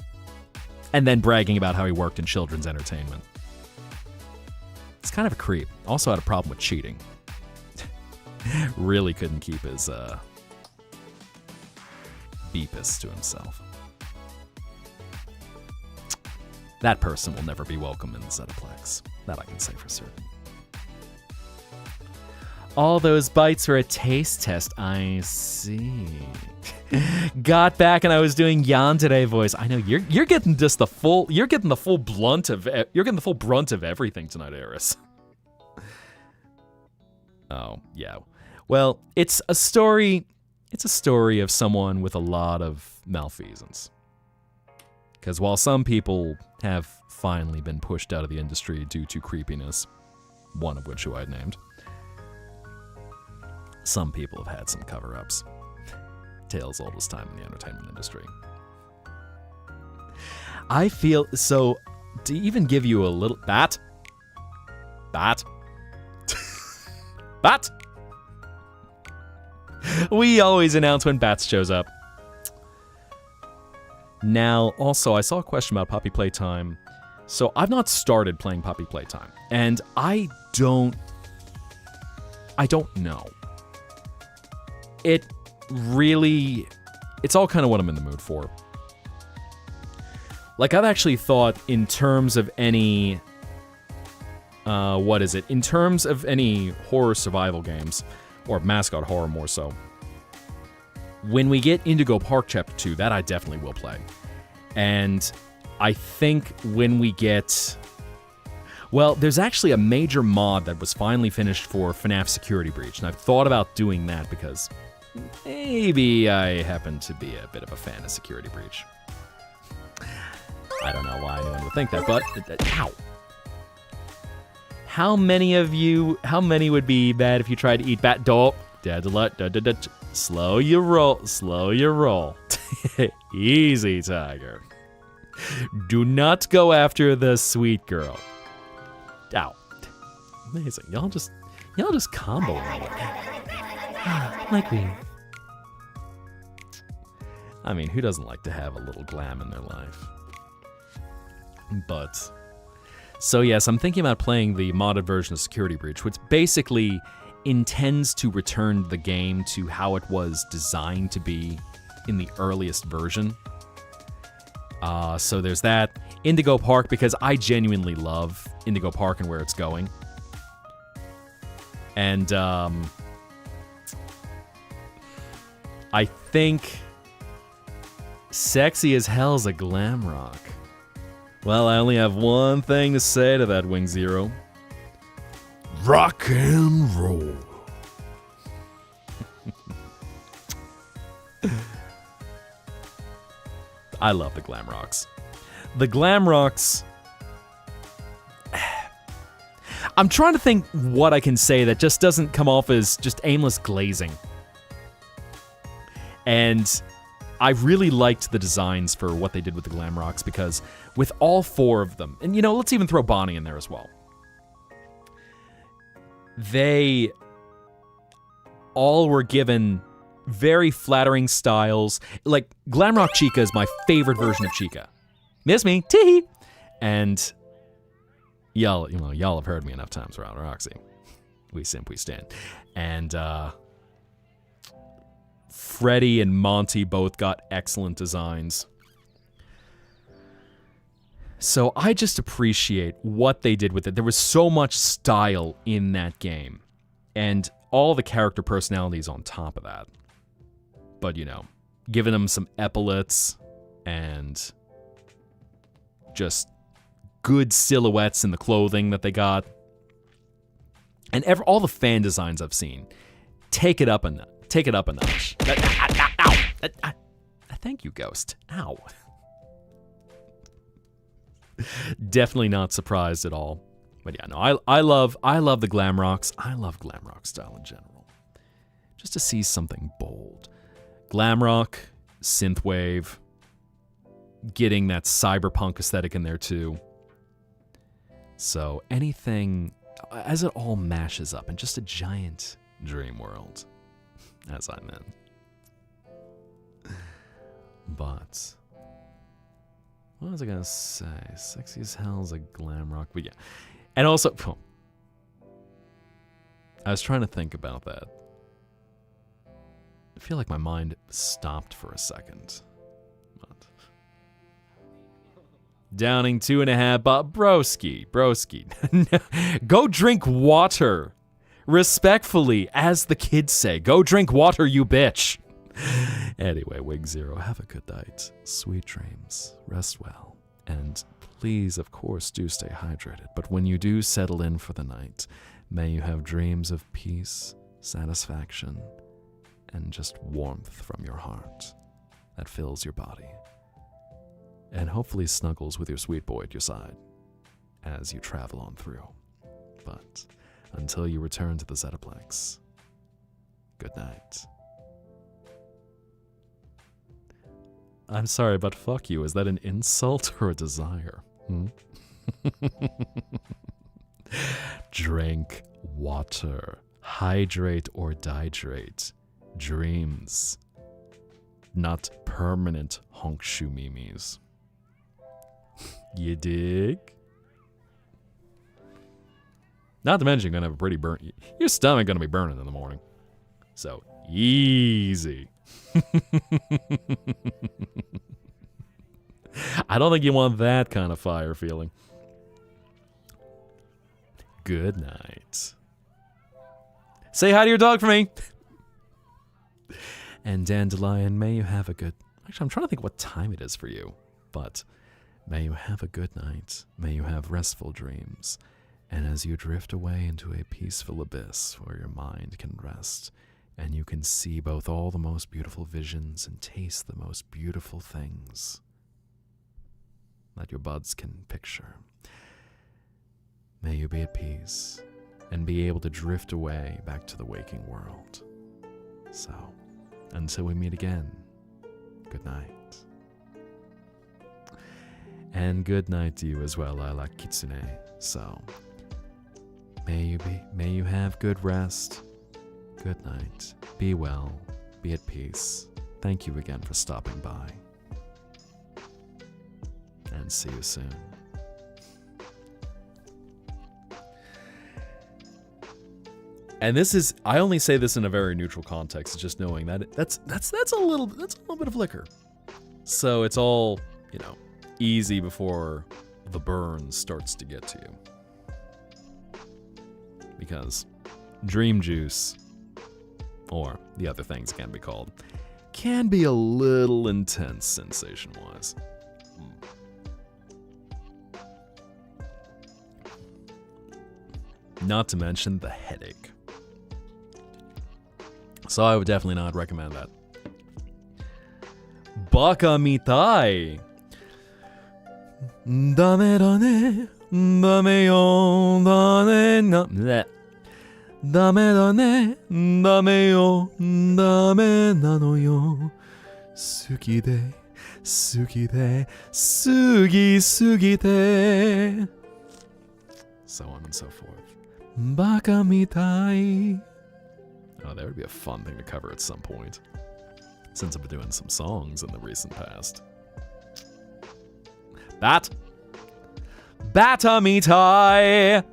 and then bragging about how he worked in children's entertainment. It's kind of a creep. Also had a problem with cheating. Really couldn't keep his beepus to himself. That person will never be welcome in the Zettaplex. That I can say for certain. All those bites were a taste test. I see. Got back and I was doing yandere voice. I know you're getting just the full brunt of everything tonight, Eris. Oh, yeah. Well, it's a story of someone with a lot of malfeasance. Because while some people have finally been pushed out of the industry due to creepiness, one of which who I named, some people have had some cover-ups. Tales old as time in the entertainment industry. I feel so. To even give you a little bat. We always announce when Bats shows up. Now, also, I saw a question about Poppy Playtime. So I've not started playing Poppy Playtime, and I don't know. It's all kind of what I'm in the mood for. Like, I've actually thought in terms of any, in terms of any horror survival games, or mascot horror more so, when we get Indigo Park Chapter 2, that I definitely will play. And I think when we get... Well, there's actually a major mod that was finally finished for FNAF Security Breach, and I've thought about doing that because maybe I happen to be a bit of a fan of Security Breach. I don't know why anyone would think that, but... Ow! How many would be bad if you tried to eat bat dog? Slow your roll. Easy, Tiger. Do not go after the sweet girl. Ow. Amazing. Y'all just combo like we. I mean, who doesn't like to have a little glam in their life? But so yes, I'm thinking about playing the modded version of Security Breach, which basically intends to return the game to how it was designed to be in the earliest version. So there's that. Indigo Park, because I genuinely love Indigo Park and where it's going. And I think Sexy as Hell's a glam rock. Well, I only have one thing to say to that, Wing Zero. Rock and roll. I love the glam rocks. The glam rocks... I'm trying to think what I can say that just doesn't come off as just aimless glazing. And I really liked the designs for what they did with the glam rocks, because with all four of them, and let's even throw Bonnie in there as well. They all were given very flattering styles. Like, Glamrock Chica is my favorite version of Chica. Miss me, tee. And y'all have heard me enough times around Roxy. We simply stand. And Freddy and Monty both got excellent designs. So I just appreciate what they did with it. There was so much style in that game. And all the character personalities on top of that. But, giving them some epaulets and just good silhouettes in the clothing that they got. And all the fan designs I've seen, take it up a notch. Ow! Thank you, Ghost. Ow. Definitely not surprised at all. But yeah, no, I love the glam rocks. I love glam rock style in general. Just to see something bold. Glam rock, synthwave, getting that cyberpunk aesthetic in there too. So anything, as it all mashes up in just a giant dream world, as I meant. But what was I gonna say? Sexy as hell is a glam rock, but yeah. And also, I was trying to think about that. I feel like my mind stopped for a second. But Downing 2.5, but broski. Go drink water. Respectfully, as the kids say. Go drink water, you bitch. Anyway, Wig Zero, have a good night. Sweet dreams. Rest well. And please, of course, do stay hydrated. But when you do settle in for the night, may you have dreams of peace, satisfaction, and just warmth from your heart that fills your body. And hopefully snuggles with your sweet boy at your side as you travel on through. But until you return to the Zettaplex, good night. I'm sorry, but fuck you. Is that an insult or a desire? Drink water. Hydrate or dihydrate. Dreams. Not permanent honkshu mimis. You dig? Not to mention, you're gonna have a pretty burn. Your stomach gonna be burning in the morning. So, easy. I don't think you want that kind of fire feeling. Good night. Say hi to your dog for me. And Dandelion, may you have a good... Actually, I'm trying to think what time it is for you. But may you have a good night. May you have restful dreams. And as you drift away into a peaceful abyss where your mind can rest, and you can see both all the most beautiful visions and taste the most beautiful things that your buds can picture. May you be at peace and be able to drift away back to the waking world. So, until we meet again, good night. And good night to you as well, Lilac Kitsune. So, may you have good rest. Good night. Be well. Be at peace. Thank you again for stopping by. And see you soon. And this is, I only say this in a very neutral context, just knowing that that's a little bit of liquor. So it's all, easy before the burn starts to get to you. Because dream juice, or the other things can be called, can be a little intense sensation-wise. Not to mention the headache. So I would definitely not recommend that. Baka mitai. Dame da ne, dame yo, dame na, bleh. Dame da ne, dame yo, dame nano yo. Suki de, sugi sugite. So on and so forth. Baka mitai. Oh, that would be a fun thing to cover at some point, since I've been doing some songs in the recent past. Bata mitai.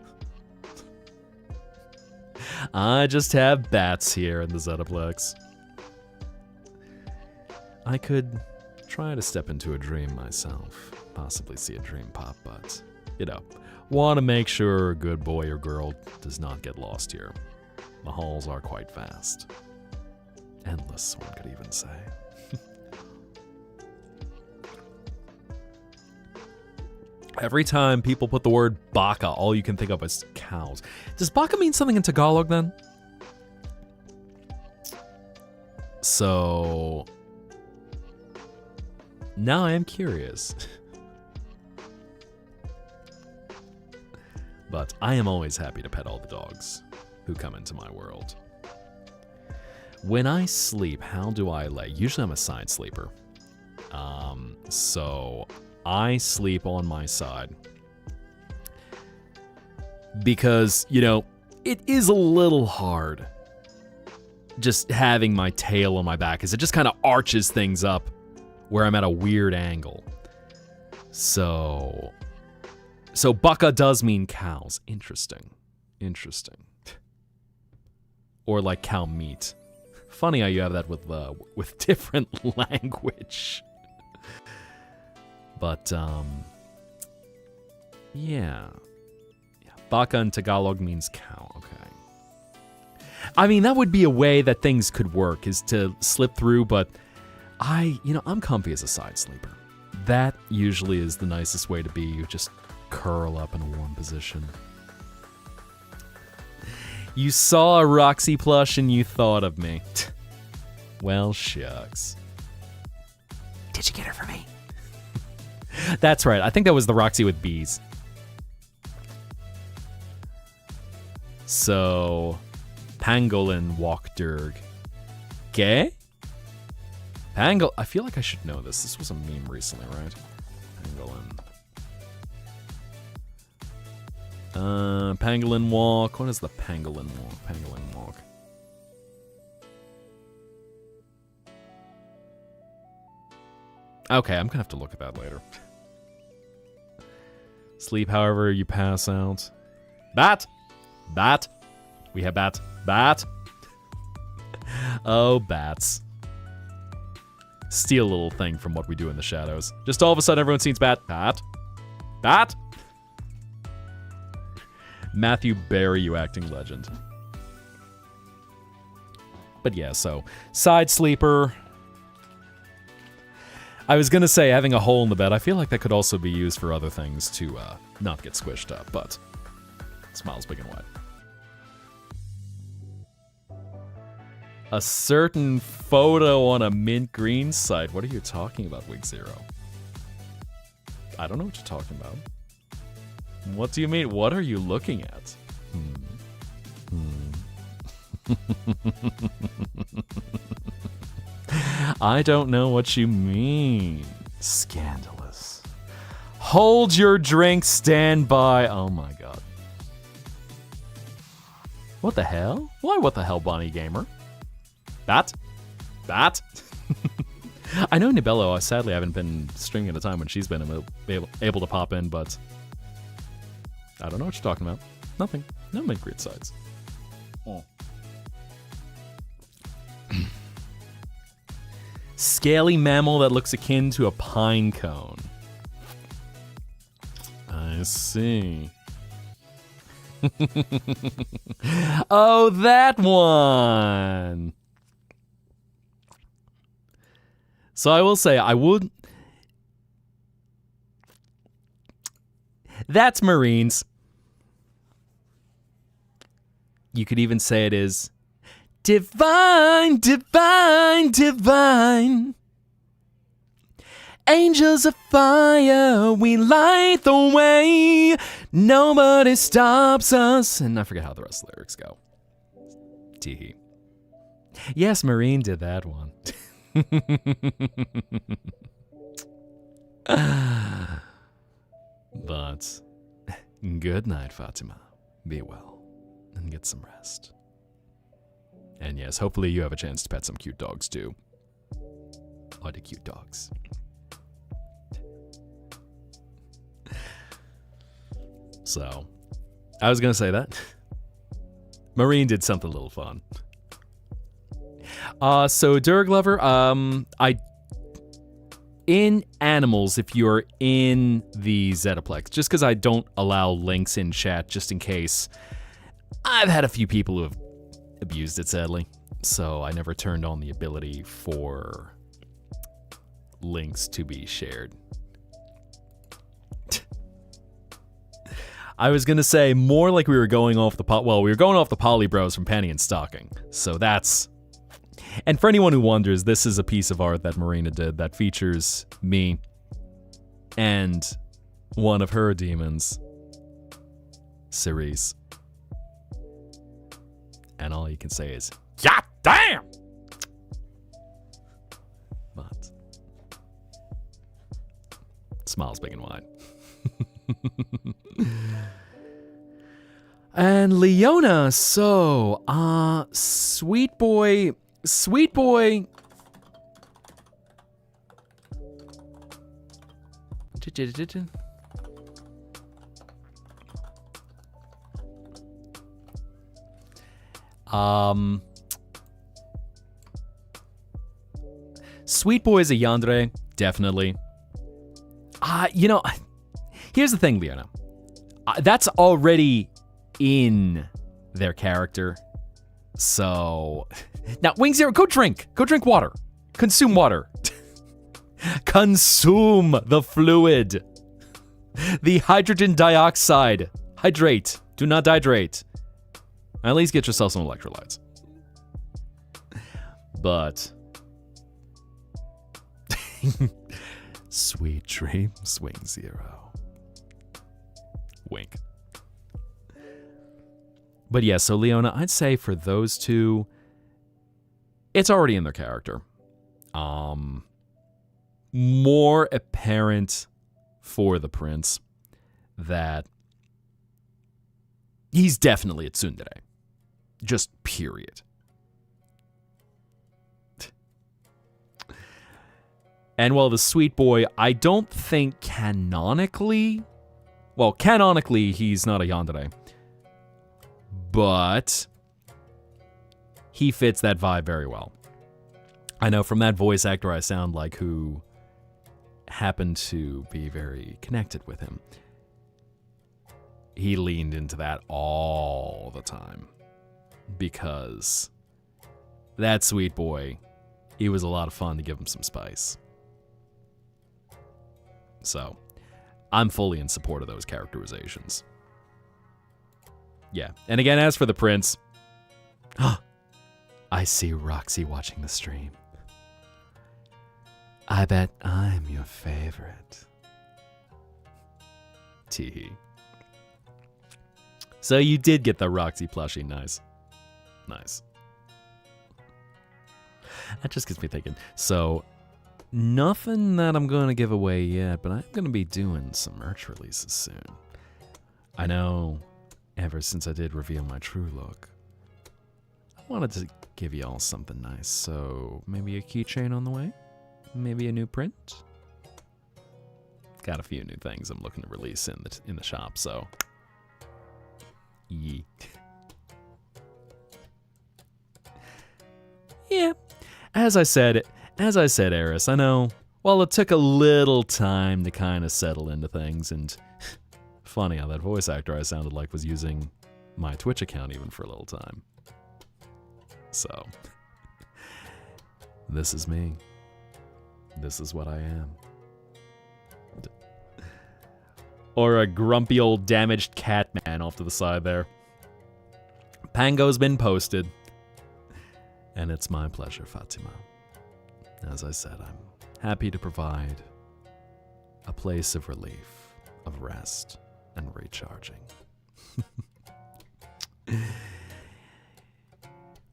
I just have bats here in the Zettaplex. I could try to step into a dream myself, possibly see a dream pop, but, want to make sure a good boy or girl does not get lost here. The halls are quite vast. Endless, one could even say. Every time people put the word baka, all you can think of is cows. Does baka mean something in Tagalog then? So now I am curious. But I am always happy to pet all the dogs who come into my world. When I sleep, how do I lay? Usually I'm a side sleeper. So I sleep on my side because, it is a little hard just having my tail on my back, is it just kind of arches things up where I'm at a weird angle. So baka does mean cows. Interesting. Or like cow meat. Funny how you have that with different language. But yeah. Baka in Tagalog means cow. Okay. I mean, that would be a way that things could work, is to slip through, but I'm comfy as a side sleeper. That usually is the nicest way to be. You just curl up in a warm position. You saw a Roxy plush and you thought of me. Well, shucks. Did you get her for me? That's right. I think that was the Roxy with bees. So, Pangolin Walkderg. Gay? I feel like I should know this. This was a meme recently, right? Pangolin. Pangolin walk. What is the pangolin walk? Pangolin walk. Okay, I'm gonna have to look at that later. Sleep however you pass out. Bat! We have bat. Oh, bats. Steal a little thing from what we do in the shadows. Just all of a sudden everyone sees bat. Matthew Barry, you acting legend. But yeah, so side sleeper. I was gonna say having a hole in the bed. I feel like that could also be used for other things to not get squished up, but smiles big and wide. A certain photo on a mint green site. What are you talking about, Wig Zero? I don't know what you're talking about. What do you mean? What are you looking at? I don't know what you mean. Scandalous. Hold your drink, stand by. Oh my god. What the hell? Why what the hell, Bonnie Gamer? Bat? I know Nibello, sadly I haven't been streaming at a time when she's been able to pop in, but I don't know what you're talking about. Nothing. No mint-grade sides. Oh. Scaly mammal that looks akin to a pine cone. I see. Oh, that one! So I will say, I would... That's Marines. You could even say it is divine, divine, divine. Angels of fire, we light the way. Nobody stops us. And I forget how the rest of the lyrics go. Teehee. Yes, Marine did that one. But good night, Fatima. Be well and get some rest. And yes, hopefully you have a chance to pet some cute dogs too. Or the cute dogs. So, I was gonna say that. Marine did something a little fun. So Durg Lover, in animals, if you're in the Zetaplex, just because I don't allow links in chat, just in case, I've had a few people who have abused it, sadly. So I never turned on the ability for links to be shared. I was gonna say more like we were going off the we were going off the Poly Bros from Penny and Stocking. So that's... And for anyone who wonders, this is a piece of art that Marina did that features me and one of her demons, Cerise. And all you can say is, "Yeah, damn!" But smiles big and wide. And Leona, so, sweet boy. Sweet boy is a yandere, definitely. You know, here's the thing, Leona. That's already in their character. So, now, Wing Zero, go drink water. Consume water. Consume the fluid. The hydrogen dioxide. Hydrate. Do not dehydrate. At least get yourself some electrolytes. But sweet dreams, Wing Zero. Wink. But yeah, so Leona, I'd say for those two, it's already in their character. More apparent for the prince that he's definitely a tsundere. Just period. And while the sweet boy, I don't think canonically he's not a yandere. But he fits that vibe very well. I know from that voice actor I sound like who happened to be very connected with him. He leaned into that all the time. Because that sweet boy, it was a lot of fun to give him some spice. So, I'm fully in support of those characterizations. Yeah, and again, as for the prince, I see Roxy watching the stream. I bet I'm your favorite. Teehee. So you did get the Roxy plushie, nice. Nice. That just gets me thinking. So, nothing that I'm going to give away yet, but I'm going to be doing some merch releases soon. I know, ever since I did reveal my true look, I wanted to give y'all something nice. So, maybe a keychain on the way? Maybe a new print? Got a few new things I'm looking to release in the shop, so... Yeet. Yeah, as I said, Eris, I know, well, it took a little time to kind of settle into things, and funny how that voice actor I sounded like was using my Twitch account even for a little time. So, this is me. This is what I am. Or a grumpy old damaged cat man off to the side there. Pango's been posted. And it's my pleasure, Fatima. As I said, I'm happy to provide a place of relief, of rest, and recharging.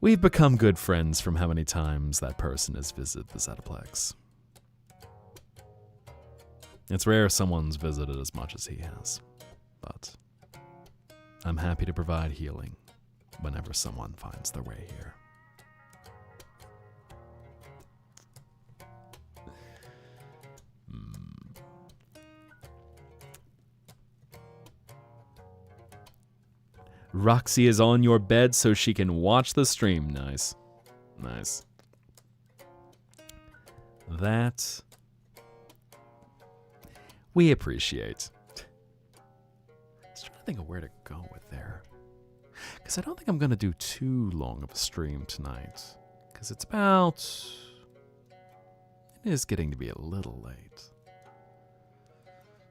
We've become good friends from how many times that person has visited the Zetaplex. It's rare someone's visited as much as he has, but I'm happy to provide healing whenever someone finds their way here. Roxy is on your bed so she can watch the stream. Nice. Nice. That we appreciate. I was trying to think of where to go with there. Because I don't think I'm going to do too long of a stream tonight. Because it's about... It is getting to be a little late.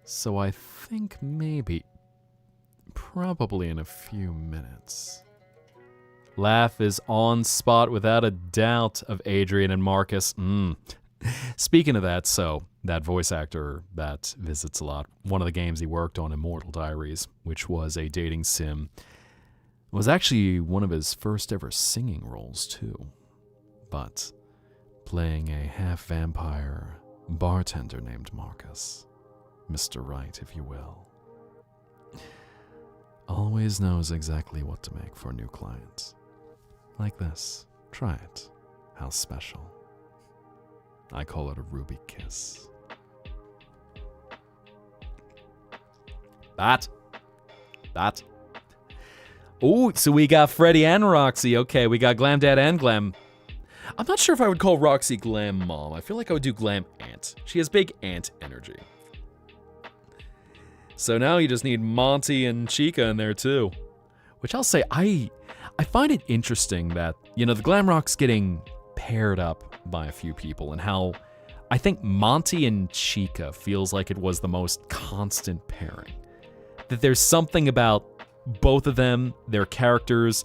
So I think maybe... Probably in a few minutes. Laugh is on spot without a doubt of Adrian and Marcus. Speaking of that, so that voice actor that visits a lot, one of the games he worked on, Immortal Diaries, which was a dating sim, was actually one of his first ever singing roles too. But playing a half-vampire bartender named Marcus. Mr. Right, if you will. always knows exactly what to make for new clients. Like this. Try it. How special. I call it a ruby kiss. That. Oh, so we got Freddy and Roxy. Okay, we got Glam Dad and Glam. I'm not sure if I would call Roxy Glam Mom. I feel like I would do Glam Aunt. She has big aunt energy. So now you just need Monty and Chica in there too. Which I'll say, I find it interesting that, you know, the Glam Rock's getting paired up by a few people, and how I think Monty and Chica feels like it was the most constant pairing. That there's something about both of them, their characters,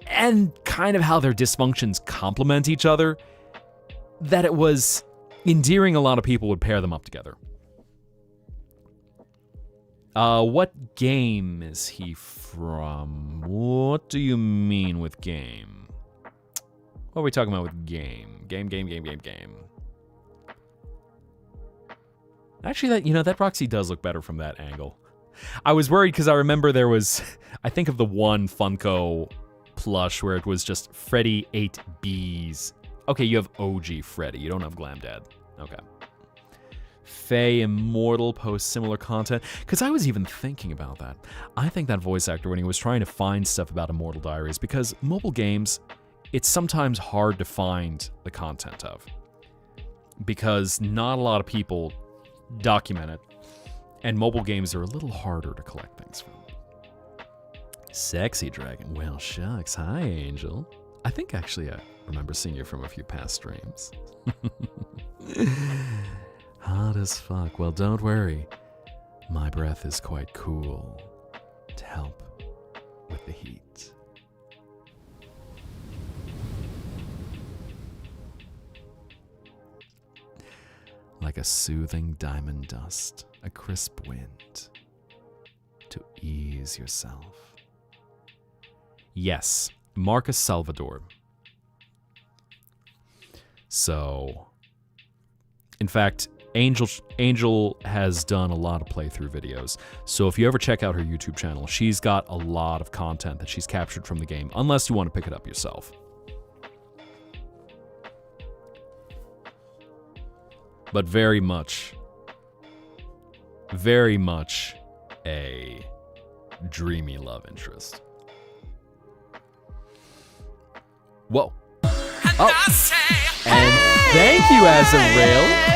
and kind of how their dysfunctions complement each other, that it was endearing. A lot of people would pair them up together. What game is he from? What do you mean with game? What are we talking about with game? Game. Actually, that Roxy does look better from that angle. I was worried because I remember there was, I think of the one Funko plush where it was just Freddy 8 Bs. Okay, you have OG Freddy. You don't have Glam Dad. Okay. Faye Immortal posts similar content. Because I was even thinking about that. I think that voice actor, when he was trying to find stuff about Immortal Diaries, because mobile games, it's sometimes hard to find the content of. Because not a lot of people document it. And mobile games are a little harder to collect things from. Sexy Dragon. Well, shucks. Hi, Angel. I think actually I remember seeing you from a few past streams. Hot as fuck. Well, don't worry. My breath is quite cool to help with the heat. Like a soothing diamond dust, a crisp wind to ease yourself. Yes, Marcus Salvador. So, in fact, Angel has done a lot of playthrough videos. So if you ever check out her YouTube channel, she's got a lot of content that she's captured from the game, unless you want to pick it up yourself. But very much a dreamy love interest. Whoa. Oh. And thank you, Azrael.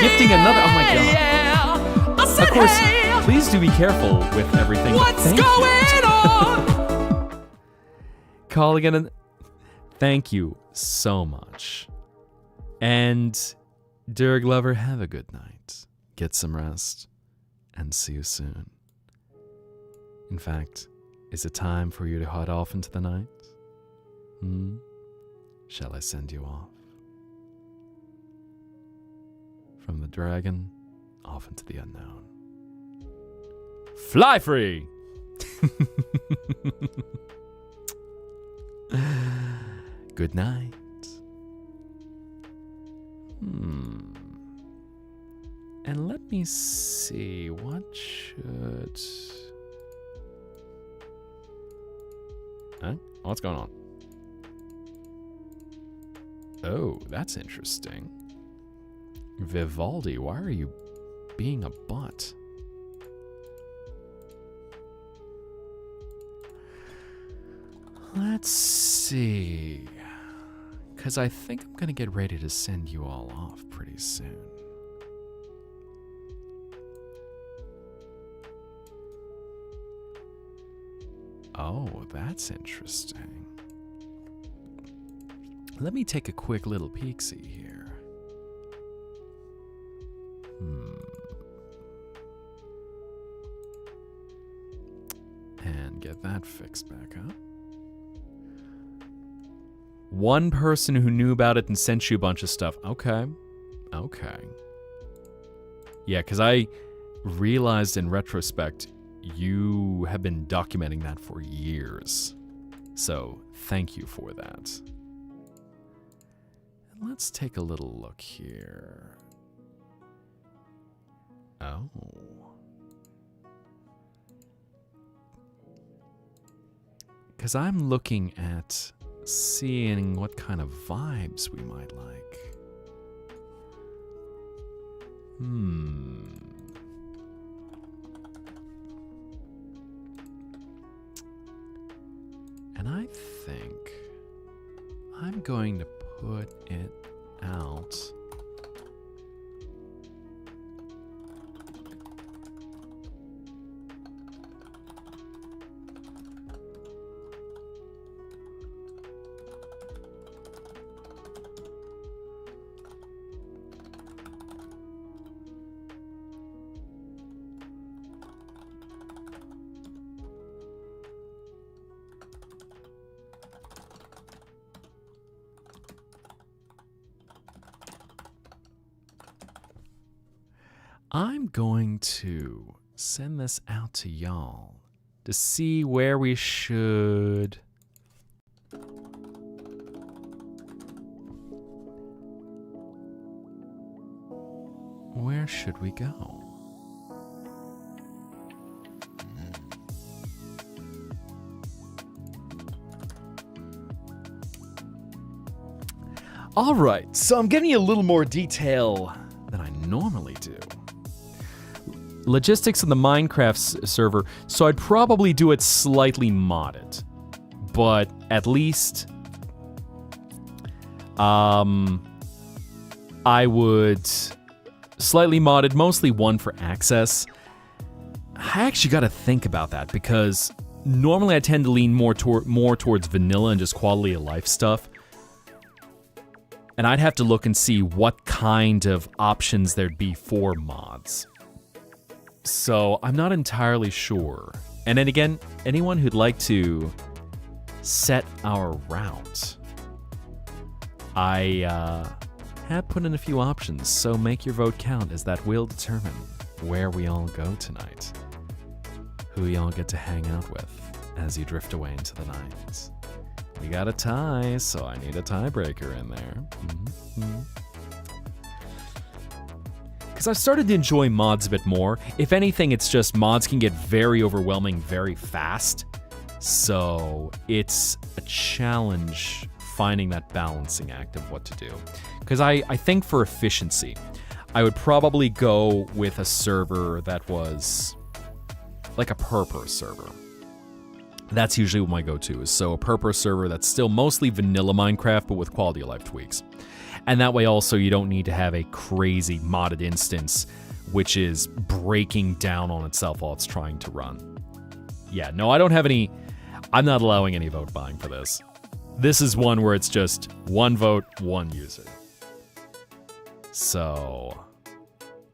Gifting another. Oh my god. Of course, please do be careful with everything. What's going on? Calling in. Thank you so much. And, Derg Lover, have a good night. Get some rest, and see you soon. In fact, is it time for you to head off into the night? Shall I send you off? From the dragon, off into the unknown. Fly free! Good night. And let me see, what should... Huh? What's going on? Oh, that's interesting. Vivaldi, why are you being a butt? Let's see. Because I think I'm going to get ready to send you all off pretty soon. Oh, that's interesting. Let me take a quick little peek-see here. And get that fixed back up. One person who knew about it and sent you a bunch of stuff. Okay. Yeah, because I realized in retrospect, you have been documenting that for years. So, thank you for that. And let's take a little look here. Oh. Because I'm looking at seeing what kind of vibes we might like. And I think I'm going to put it out. I'm going to send this out to y'all to see where we should... Where should we go? All right, so I'm giving you a little more detail than I normally do. Logistics of the Minecraft server, so I'd probably do it slightly modded, but at least I would slightly modded, mostly one for access. I actually got to think about that because normally I tend to lean more towards vanilla and just quality of life stuff. And I'd have to look and see what kind of options there'd be for mods. So I'm not entirely sure. And then again, anyone who'd like to set our route, I have put in a few options, so make your vote count, as that will determine where we all go tonight, who y'all get to hang out with as you drift away into the night. We got a tie, so I need a tiebreaker in there. Because I've started to enjoy mods a bit more. If anything, it's just mods can get very overwhelming very fast. So it's a challenge finding that balancing act of what to do. Because I think for efficiency, I would probably go with a server that was like a per server. That's usually what my go-to is. So a per server that's still mostly vanilla Minecraft, but with quality of life tweaks. And that way also you don't need to have a crazy modded instance which is breaking down on itself while it's trying to run. Yeah, no, I don't have any... I'm not allowing any vote buying for this. This is one where it's just one vote, one user. So...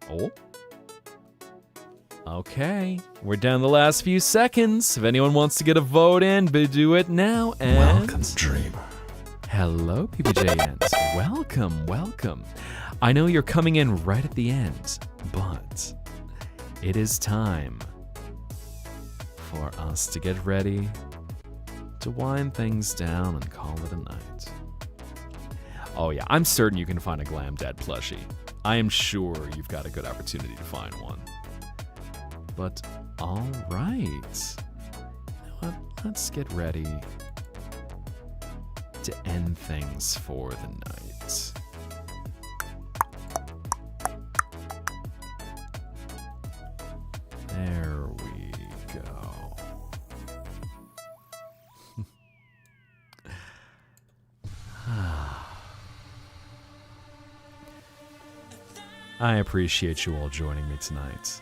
Oh. Okay, we're down the last few seconds. If anyone wants to get a vote in, do it now. And Welcome, dreamer. Hello, PPJNs. Welcome. I know you're coming in right at the end, but it is time for us to get ready to wind things down and call it a night. Oh yeah, I'm certain you can find a Glam Dad plushie. I am sure you've got a good opportunity to find one. But all right, you know what? Let's get ready to end things for the night. There we go. I appreciate you all joining me tonight.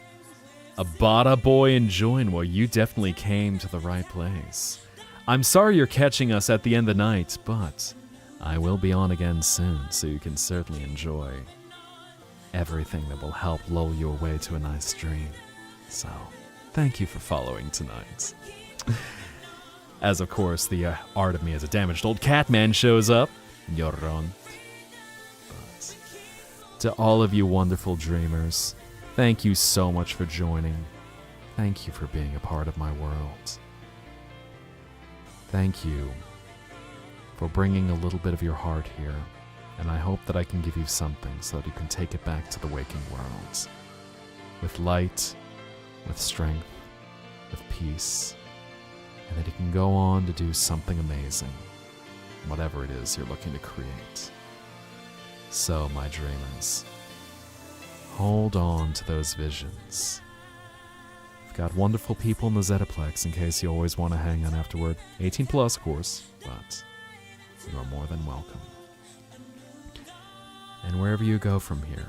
A Bada boy enjoying, well, you definitely came to the right place. I'm sorry you're catching us at the end of the night, but I will be on again soon, so you can certainly enjoy everything that will help lull you away to a nice dream. So, thank you for following tonight. As of course, the art of me as a damaged old cat man shows up. Llorón. But to all of you wonderful dreamers, thank you so much for joining. Thank you for being a part of my world. Thank you for bringing a little bit of your heart here, and I hope that I can give you something so that you can take it back to the waking world. With light, with strength, with peace, and that he can go on to do something amazing, whatever it is you're looking to create. So, my dreamers, hold on to those visions. We've got wonderful people in the Zettaplex in case you always want to hang on afterward. 18 plus, of course, but you are more than welcome. And wherever you go from here,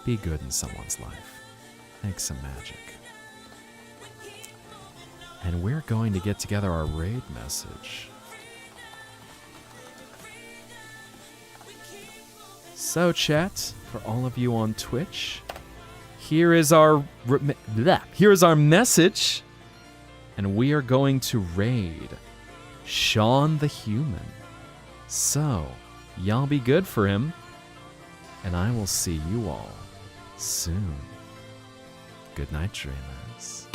be good in someone's life. Make some magic. And we're going to get together our raid message. So, chat, for all of you on Twitch, here is our message, and we are going to raid Sean the Human. So, y'all be good for him, and I will see you all soon. Good night, dreamers.